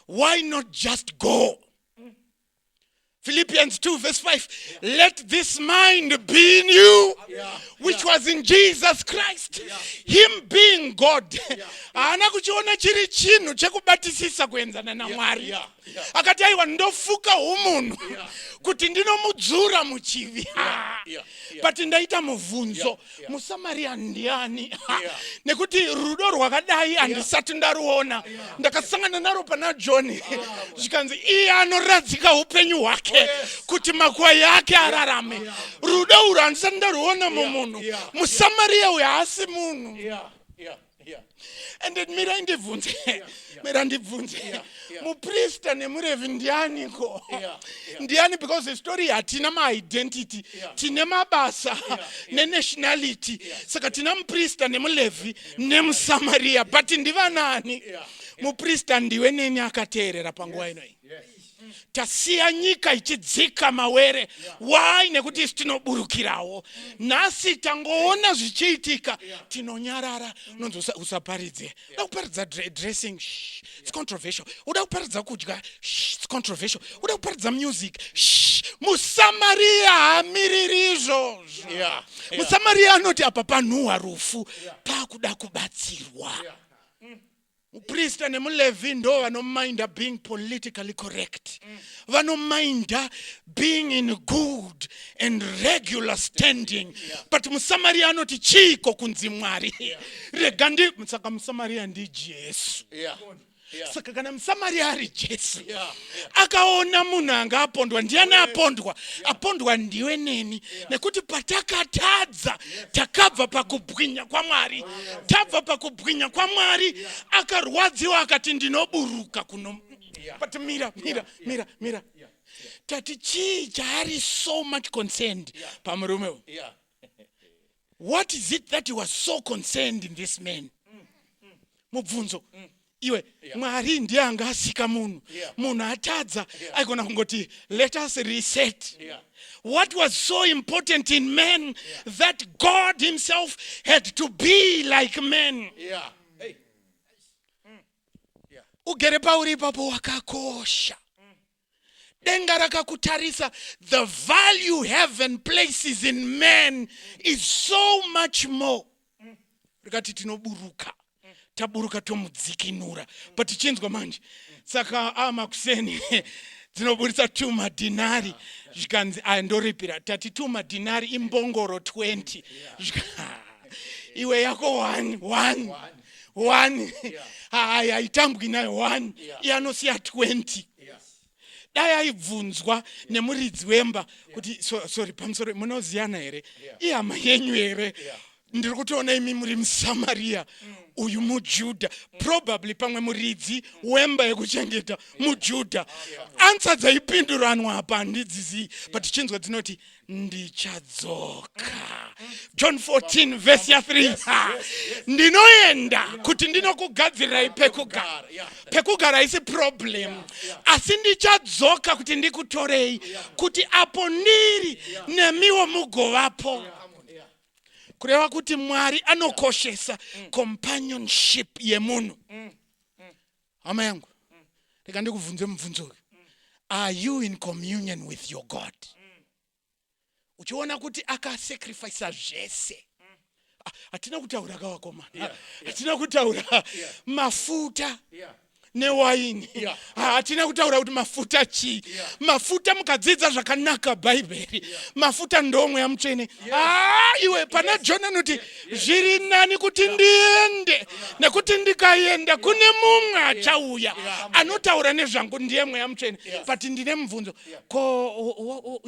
Why not just go? Philippians 2 verse 5, let this mind be in you, which was in Jesus Christ. Him being God. Ana kuchiona chiri chinhu chekubatisisa kuenzana na Mwari. Akati aiwa ndofuka umunhu kuti ndinomudzura muchivi. But ndaita muvunzo. Musamaria ndiani? Nekuti rudo rwakadai handisati ndaruona. Ndakasangana naro pana John. Zvikanzi iye anoradzika upenyu hwake kuti makwai yake ararame. Rudo uru handisati ndaruona mumunhu. Musamaria uyu haasi munhu. And then mira ndibvunze. Muprista nemurevi ndianiko? Ndiani because the story hatina ma-identity. Tine mabasa ne-nationality. Saka tina muprista nemulevi nemusamaria. But ndiva nani? Muprista ndiwe neni akateerera panguva inoi. Tasiya nyika ichidzika mawere. Why? Nekuti tinoburukirawo. Nhasi tangoona zvichiitika tinonyarara. Nonzi usaparidze. Uda kuparidza dressing. It's controversial. Uda kuparidza kudya. It's controversial. Uda kuparidza music. Musamaria hamiriri izvozvo. Musamaria anoti apa panhuhwa rufu pakuda kubatsirwa. Muprista nemulevi ndo vanominda being politically correct. Vanominda being in good and regular standing. But Musamaria anoti chiko kunzi Mwari. Regandi saka Musamaria ndi Jesu. Saka kana Musamaria ari Jesu. Akaona munhu anga apondwa ndiani apondwa? Apondwa ndiwe neni. Nekuti patakatadza takabva pakubwinya kwa Mwari. Tabva pakubwinya kwa Mwari akarwadziwa akati ndinoburuka kuno. But mira. Tati chii chaari so much concerned pamurume. What is it that you are so concerned in this man? Mubvunzo. Iwe Mwari ndiye anga asika munhu. Munhu atadza aikona kungoti let us reset. What was so important in men that God himself had to be like men? Ugere pauri papo wakakosha. Denga rakakutarisa. The value heaven places in men is so much more. Rikati tinoburuka. Taburuka tomudzikinura. But chinzwa manje. Saka amakuseni dzinoburitsa 2 madinari. Zvikanzi andoripira. Tati 2 madinari imbongoro 20. Iwe yako 1. Haitambwi nayo 1. Ianosiya 20. Dai aibvunzwa nemuridzi wemba kuti sorry pamusoro munoziyana here? Ihama yenyu here? Ndiri kutoona imi muri muSamaria uyu muJudha, probably pamwe muridzi wemba yekuchengeta muJudha. Answer dzaipinduranwa apa handidzizivi, but chinzwa dzinoti ndichadzoka. John 14 verse 3. Ndinoenda kuti ndinokugadzirirai pekugara. Pekugara isi problem. Asi ndichadzoka kuti ndikutorei kuti apo ndiri nemiwo mugovapo. Kureva kuti Mwari anokoshesa companionship yemunhu. Hama yangu. Reka ndikubvunze mubvunzo. Are you in communion with your God? Uchiona kuti akasacrifice zvese. Hatina kutaura kawakomana. Hatina kutaura mafuta. newaini. Hatina kutaura kuti mafuta chi. Mafuta mukadzidza zvakanaka bhaibheri. Mafuta ndomwe yamutsvene. Iwe pana John anoti zviri nani kuti ndiende nekuti ndikaenda kune mumwe achauya anotaura nezvangu ndiye mweya mutsvene. But ndine mubvunzo. Ko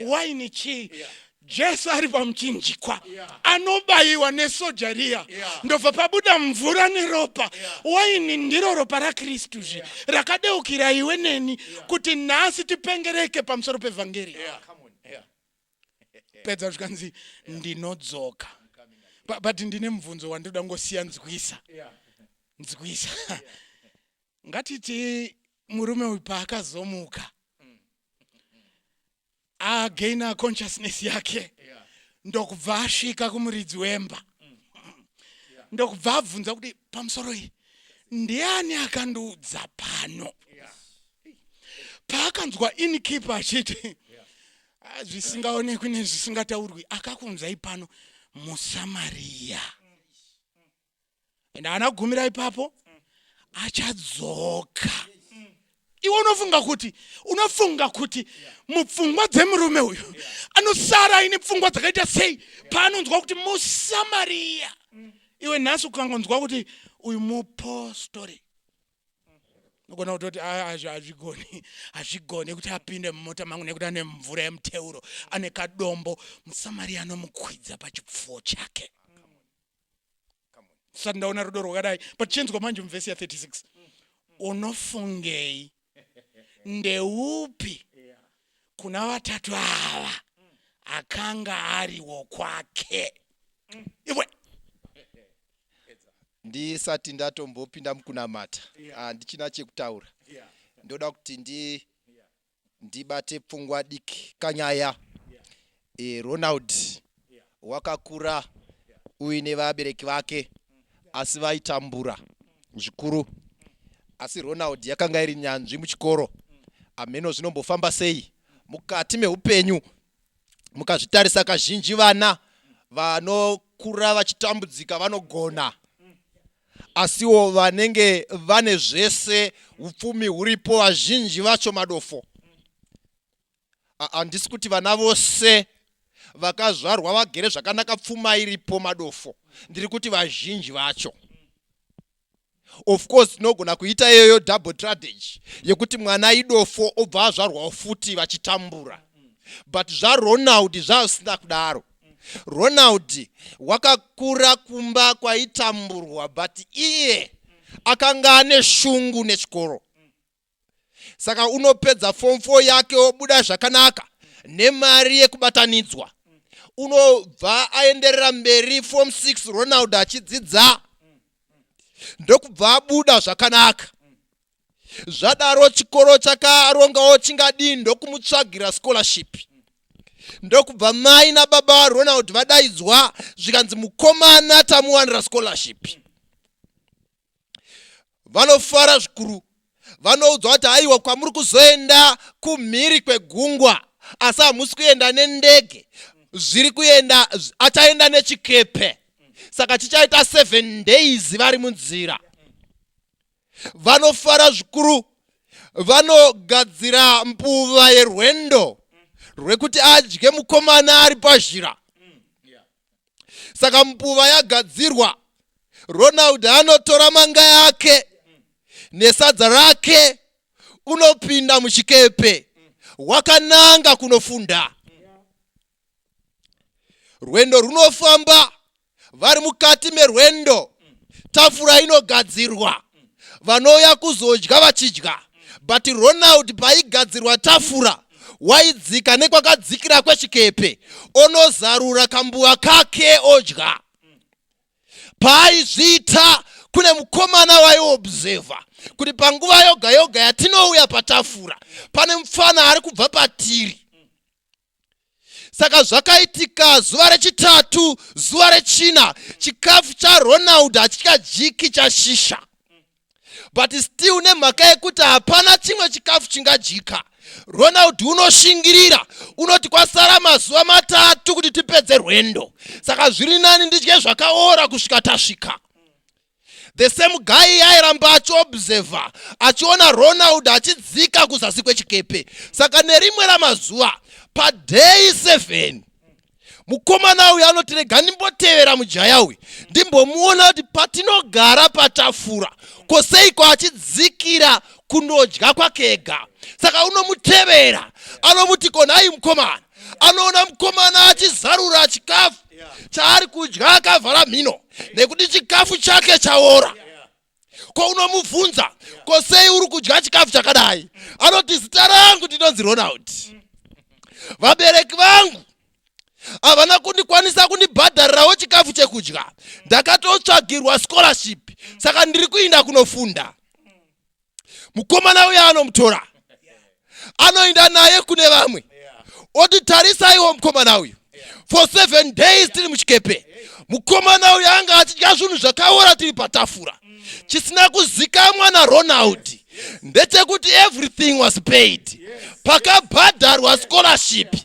waini chi? Jesu ari pamuchinjikwa anobayiwa nesojaria ndobva pabuda mvura neropa. Waini ndiro ropa raKristu rakadeukira iwe neni kuti nhasi tipengereke pamusoro pevhangeri. Pedza zvikanzi ndinodzoka. But ndine mubvunzo wandoda ngosiya nzwisa. Ngatiti murume uyu paakazomuka againa consciousness yake ndokubva asvika kumuridzi wemba ndokubva abvunza kuti pamusoro iyi ndiani akandiudza pano. Paakanzwa innkeeper achiti zvisingaonekwi nezvisingataurwi akakunzai pano muSamaria. Ende anagumira ipapo achadzoka. Iwe unofunga kuti mupfungwa dzemurume uyu anosara aine pfungwa dzakaita sei paanonzwa kuti muSamaria. Iwe nhasi ukangonzwa kuti uyu mupostori nogona kutoti hazvigoni kuti apinde mumota mangu nekuti ane mvura yemuteuro ane kadombo. muSamaria anomukwidza pachipfuwo chake. Sati ndaona rudo rwakadai. But chinzwa manje muvhesi ya36 unofungei ndeupi kuna vatatu ava akanga ariwo kwake? Iwe ndisati ndatombopinda mukunamata ndichina chekutaura. Ndoda kuti ndibate pfungwa diki kanyaya. Ronald wakakura uine vabereki vake asi vaitambura zvikuru. Asi Ronald yakanga iri nyanzvi muchikoro. Ameno zvinombofamba sei mukati meupenyu. Mukazvitarisa kazhinji vana vanokura vachitambudzika vanogona. Asiwo vanenge vane zvese upfumi huripo vazhinji vacho madofo. Handisi kuti vana vose vakazvarwa vagere zvakanaka pfuma iripo madofo. Ndiri kuti vazhinji vacho. Of course tinogona kuita iyoyo double strategy yekuti mwana idofo obva azvarwawo futi vachitambura. But zvaRonald zvasina kudaro. Ronald wakakura kumba kwaitamburwa but iye akanga ane shungu nechikoro. Saka unopedza form 4 yake obuda zvakanaka nemari yekubatanidzwa. Unobva aenderera mberi form 6 Ronald achidzidza. Ndokubva abuda zvakanaka. Zvadaro chikoro chakarongawo chingadii ndokumutsvagira scholarship. Ndokubva mai nababa Ronald vadaidzwa zvikanzi mukomana tamuwanira scholarship. Vanofara zvikuru. Vanoudzwa kuti aiwa kwamuri kuzoenda kumhiri kwegungwa asi hamusi kuenda nendege. Zviri kuenda achaenda nechikepe. Saka chichaita 7 days vari munzira. Vanofara zvikuru. Vanogadzira mbuva yerwendo rwekuti adye mukomana ari pazhira. Saka mbuva yagadzirwa. Ronald anotora manga yake nesadza rake unopinda muchikepe wakananga kunofunda. Rwendo runofamba. Vari mukati merwendo. Tafura inogadzirwa. Vanouya kuzodya vachidya. But Ronald paigadzirwa tafura waidzika nekwakadzikira kwechikepe onozarura kambuva kake odya. Paizvita kune mukomana waiobserva kuti panguva yoga yoga yatinouya patafura pane mufana ari kubva patiri. Saka zvakaitika zuva rechitatu, zuva rechina, chikafu chaRonald hachikajiki chashisha. But still nemhaka yekuti hapana chimwe chikafu chingajika. Ronald unoshingirira, unoti kwasara mazuva 3 kuti tipedze rwendo. Saka zviri nani ndidye zvakaora kusvika tasvika. the same guy airamba achiobserva achiona Ronald achidzika kuzasi kwechikepe. Saka nerimwe ramazuva paday 7 mukomana uyu anoti rega ndimbotevera mujaya uyu ndimbomuona kuti patinogara patafura koseiko achidzikira kundodya kwake ega. Saka unomutevera anomuti konai mukomana. Anoona mukomana achizarura chikafu chaari kudya akavhara mhino nekuti chikafu chake chaora. Ko unomubvunza kosei uri kudya chikafu chakadai? Anoti zita rangu ndinonzi Ronald. Vabereki vangu havana kundikwanisa kundibhadharirawo chikafu chekudya. Ndakatotsvagirwa scholarship saka ndiri kuinda kunofunda. Mukomana uyu anomutora anoinda naye kune vamwe. Oti tarisaiwo mukomana uyu for 7 days tiri muchikepe. Mukomana uyu anga achidya zvinhu zvakaora tiri patafura. Chisina kuzikamwa naRonald ndechekuti everything was paid. Pakabhadharwa scholarship,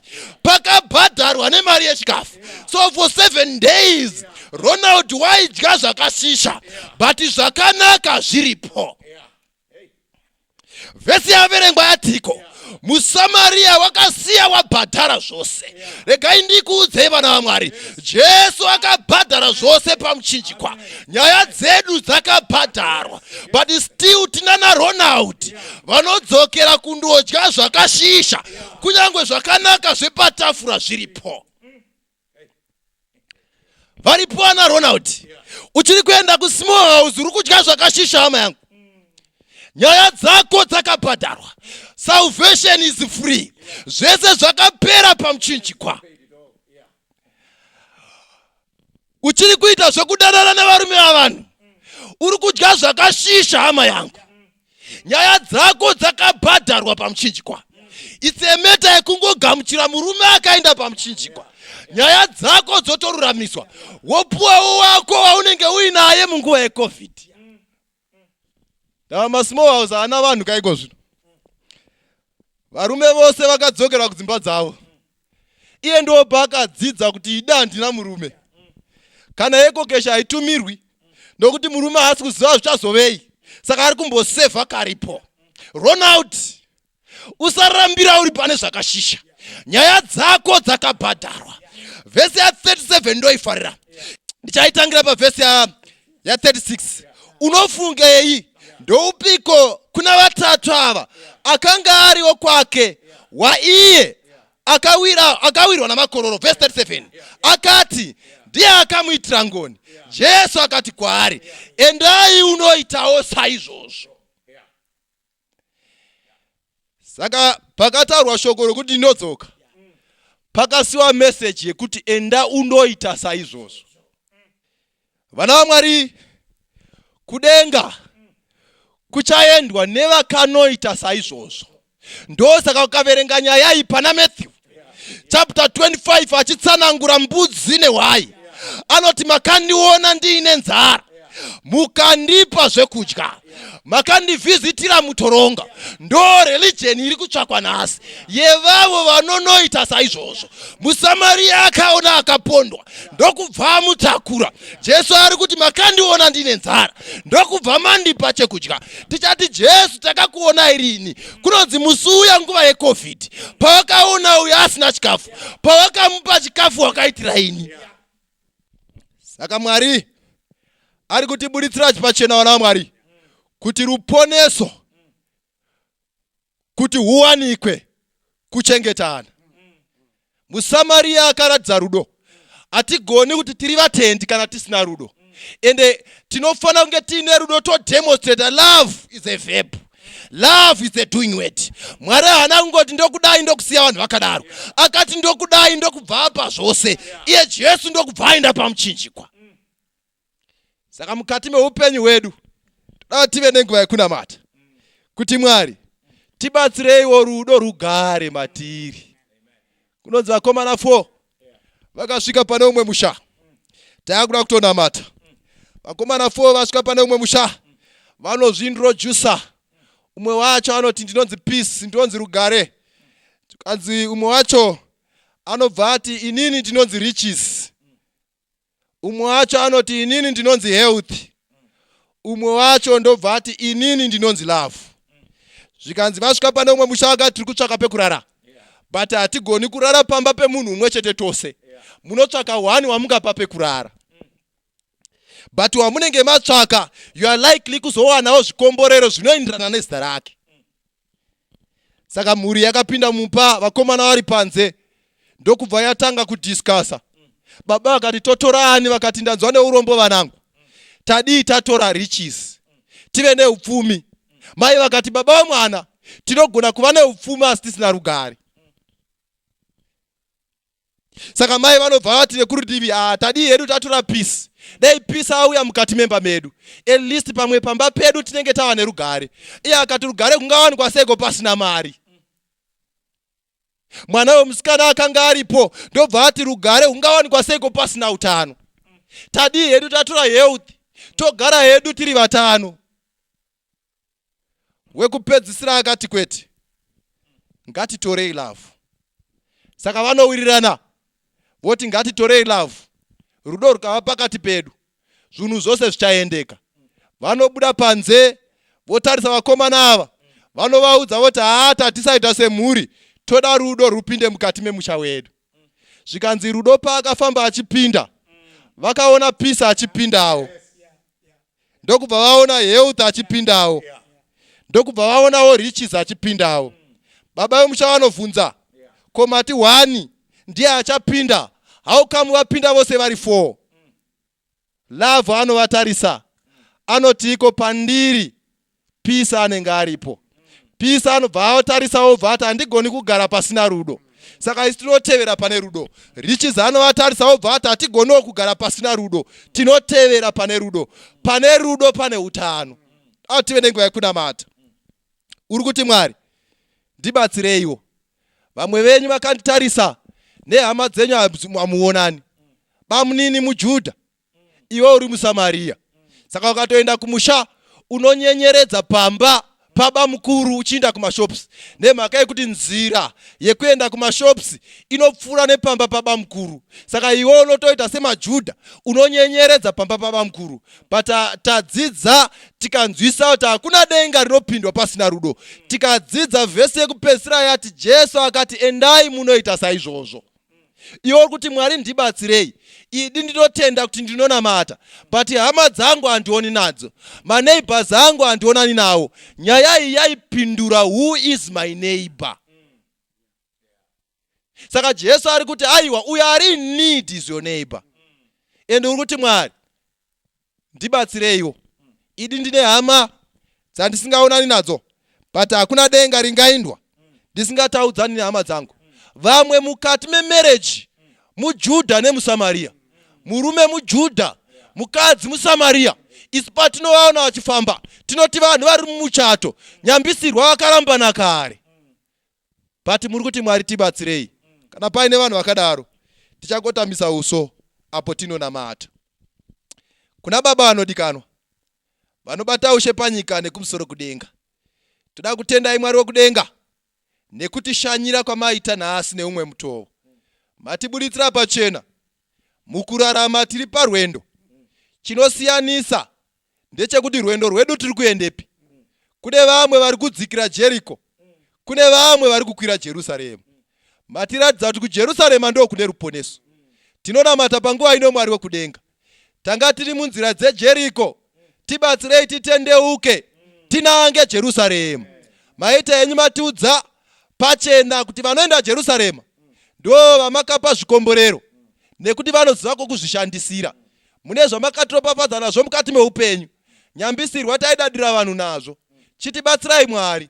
pakabhadharwa nemari yechikafu. So for 7 days Ronald waidya zvakashisha but zvakanaka zviripo. Vhesi yaverengwa yatiko muSamaria wakasiya wabhadhara zvose. Regai ndikuudzei vana vaMwari, Jesu akabhadhara zvose pamuchinjikwa. Nyaya dzedu dzakabhadharwa but still tina naRonald vanodzokera kundodya zvakashisha kunyange zvakanaka zvepatafura zviripo. Varipo ana Ronald. Uchiri kuenda kusmall house uri kudya zvakashisha hama yangu. Nyaya dzako dzakabhadharwa. Salvation is free. Zvese zvakapera pamuchinjikwa. Uchiri kuita zvekudanana nevarume vavanhu. Uri kudya zvakashisha hama yangu. Nyaya dzako dzakabhadharwa pamuchinjikwa. It's a matter yekungogamuchira murume akaenda pamuchinjikwa. Nyaya dzako dzotoruramiswa. Wopuwawo wako waunenge uinaye munguva yeCovid. Dama small house ana vanhu kaiko zvino. Varume vose vakadzokera kudzimba dzavo. Iye ndo pakadzidza kuti ida ndina murume. Kana yekokesha haitumirwi nokuti murume haasi kuziva zvichazovei. Saka ari kumbosevha karipo. Ronald, usarambira uri pane zvakashisha. Nyaya dzako dzakabhadharwa. Vhesi ya 37 ndoifarira. Ndichaitangira pavhesi ya 36. Unofungei ndoupiko kuna vatatu ava akanga ariwo kwake waiye akawirwa namakororo. Verse 37 akati ndiye akamuitira ngoni. Jesu akati kwaari, endai unoitawo saizvozvo. Saka pakatarwa shoko rokuti ndinodzoka pakasiwa message yekuti enda unoita saizvozvo. Vana vaMwari, kudenga kuchaendwa nevakanoita saizvozvo. Ndosaka ukaverenga nyaya iyi pana Matthew chapter 25 achitsanangura mbudzi nehwai. Anoti makandiona ndiine nzara mukandipa zvekudya, makandivhizitira mutoronga. Ndo religion iri kutsvakwa nhasi yevavo vanonoita saizvozvo. MuSamaria akaona akapondwa ndokubva amutakura. Jesu ari kuti makandiona ndine nzara ndokubva mandipa chekudya. Tichati Jesu takakuonai rini? Kunonzi musi uya nguva yeCovid pawakaona uyu asina chikafu, pawakamupa chikafu wakaitira ini. Saka Mwari ari kutibuditsira chipachena vana vaMwari kuti ruponeso kuti huwanikwe kuchengetana. MuSamaria akaratidza rudo. Hatigoni kuti tiri vatendi kana tisina rudo. Ende tinofana kunge tiine rudo to demonstrate love is a verb. Love is a doing word. Mwari hana kungoti ndokudai ndokusiya vanhu vakadaro. Akati ndokudai ndokubva apa zvose. Iye Jesu ndokubva aenda pamuchinjikwa. Saka mukati meupenyu hwedu tive nenguva yekunamata kuti Mwari tibatsireiwo rudo rugare matiri. Kunonzi vakomana 4 vakasvika pane umwe musha. Taakuda kutonamata. Vakomana 4 vasvika pane umwe musha vanozvinrojusa. Umwe wacho anoti ndinonzi peace, ndinonzi rugare. Tukanzi umwe wacho anobva ati inini ndinonzi riches. Umwe wacho anoti inini ndinonzi health. umwe wacho ndobva ati inini ndinonzi love. Zvikanzi vasvika pane umwe musha akati tiri kutsvaka pekurara, but hatigoni kurara pamba pemunhu umwe chete tose. Munotsvaka one wamungapa pekurara. But wamunenge matsvaka, you are likely kuzowanawo zvikomborero zvinoenderana nezita rake. Saka mhuri yakapinda mumba, vakomana vari panze, ndokubva yatanga kudiscussa. Baba vakati totorani, vakati ndanzwa neurombo vanangu. Tadii tatora riches, tive neupfumi. Mai vakati baba vamwana, tinogona kuva neupfumi asi tisina rugare. Saka mai vanobva vati nekurutivi, tadii hedu tatora peace. Dai peace auya mukati memba medu. At least pamwe pamba pedu tinenge tava nerugare. Iye akati rugare kungawanikwa seiko pasina mari. Mwana wemusikana akanga aripo, ndobva ati rugare kungawanikwa seiko pasina utano. Tadii hedu tatora health, togara hedu tiri vatano. Wekupedzisira akati kwete, ngatitorei love. Saka vanowirirana voti ngatitorei love. Rudo rukava pakati pedu, zvinhu zvose zvichaendeka. Vanobuda panze, votarisa vakomana ava, vanovaudza voti tatisaita semhuri, toda rudo rupinde mukati memusha wedu. Zvikanzi rudo paakafamba achipinda, vakaona peace achipindawo. Ndokubva vaona health achipindawo. Ndokubva vaonawo riches achipindawo. Baba vemusha vanovhunza, ko mati one ndiye achapinda, how come vapinda vose vari 4? Love anovatarisa, anoti iko pandiri peace anenge aripo. Peace anobva aotarisawo obva ati handigoni kugara pasina rudo. Saka isi tinotevera pane rudo. Riches anovatarisa obva ati hatigoniwo kugara pasina rudo. Tinotevera pane rudo. Pane rudo pane utano. Ative nenguva yekunamata. Uri kuti Mwari, ndibatsireiwo. Vamwe venyu vakanditarisa nehama dzenyu hamuonani. Bamunini muJudha, iwe uri muSamaria. Saka ukatoenda kumusha, unonyenyeredza pamba paba mukuru uchienda kumashops. Nemhaka yekuti nzira yekuenda kumashops inopfuura nepamba paba mukuru. Saka iwe unotoita semaJudha, unonyenyeredza pamba paba mukuru. But tadzidza tikanzwisa kuti hakuna denga rinopindwa pasina rudo. Tikadzidza vhesi yekupedzisira yati Jesu akati endai munoita saizvozvo. Iwe kuti Mwari ndibatsirei, idi ndinotenda kuti ndinonamata, but hama dzangu handioni nadzo, maneighbors angu handionani nawo. Nyaya iyi yaipindura who is my neighbor. Saka Jesu ari kuti aiwa uyo ari in need is your neighbor. Ende uri kuti Mwari ndibatsireiwo, idi ndine hama dzandisingaonani nadzo, but hakuna denga ringaindwa ndisingataudzani nehama dzangu. Vamwe mukati memarriage muJudha nemuSamaria, murume muJudha, mukadzi muSamaria, isi patinovaona vachifamba tinoti vanhu vari mumuchato, nyambisirwa vakarambana kare. But muri kuti Mwari tibatsirei. Kana paine vanhu vakadaro, tichakotamisa uso apo tinonamata. Kuna baba vanodikanwa, vanobata ushe panyika nekumusoro kudenga. Toda kutendai Mwari wekudenga nekutishanyira kwamaita nhasi neumwe mutoo. Matibuditsira pachena mukurarama tiri parwendo. Chinosiyanisa ndechekuti rwendo rwedu tiri kuendepi. Kune vamwe vari kudzikira Jeriko, kune vamwe vari kukwira Jerusalemu. Matiratidza kuti kuJerusarema ndo kune ruponeso. Tinonamata panguva ino Mwari wekudenga. Tanga tiri munzira dzeJeriko, tibatsirei titendeuke tinange Jerusalemu. Maita enyu matiudza pachena kuti vanoenda Jerusalema ndo vamakapa zvikomborero nekuti vanoziva kukuzvishandisira. Mune zvamakatiropafadza nazvo mukati meupenyu, nyambisirwa taidadira vanhu nazvo. Chitibatsirai Mwari,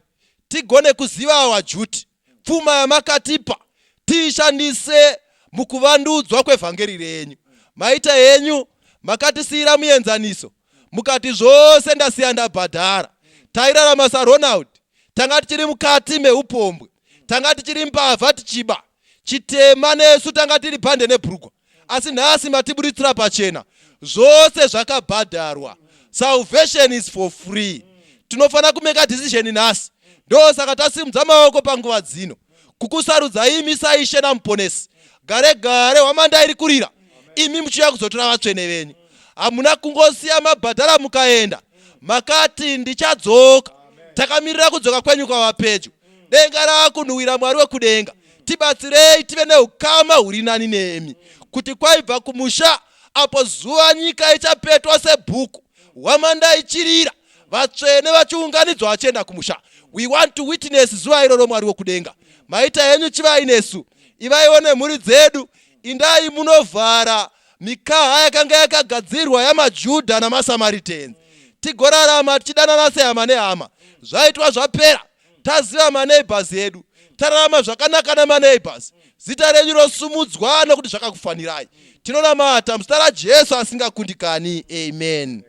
tigone kuziva wajuti pfuma yamakatipa tiishandise mukuvandudzwa kwevhangeri renyu. Maita enyu makatisiyira muenzaniso, mukati zvose ndasiya ndabhadhara. Tairarama saRonald, tanga tichiri mukati meupombwe, tanga tichiri mbavha tichiba, chitema nesu tanga tiri bhande nebhurugwa. Asi nhasi matibuditsira pachena, zvose zvakabhadharwa. Salvation is for free. Tinofana kumeka decision nhasi. Ndo saka tasimudza maoko panguva dzino kukusarudza imi saishe namuponesi. Gare gare wamanda iri kurira, imi muchiya kuzotora vatsvene venyu. Hamuna kungosiya mabhadhara mukaenda, makati ndichadzoka. Takamirira kudzoka kwenyu kwa pedyo. Denga rakunhuhwira Mwari wekudenga, tibatsirei tive neukama huri nani nemi, kuti kwaibva kumusha apo zuva nyika ichapetwa sebhuku, hwamanda ichirira, vatsvene vachiunganidzwa vachienda kumusha. We want to witness zuva iroro Mwari wekudenga. Maita henyu chivai nesu, ivaiwo nemhuri dzedu. Indai munovhara mikaha yakanga yakagadzirwa yamaJudha namaSamaritans, tigorarama tichidanana sehama nehama. Zvaitwa zvapera, taziva maneighbors edu, tararama zvakanaka namaneighbors. Zita renyu rosumudzwa nokuti zvakakufanirai. Tinonamata muzita raJesu asingakundikani. Amen.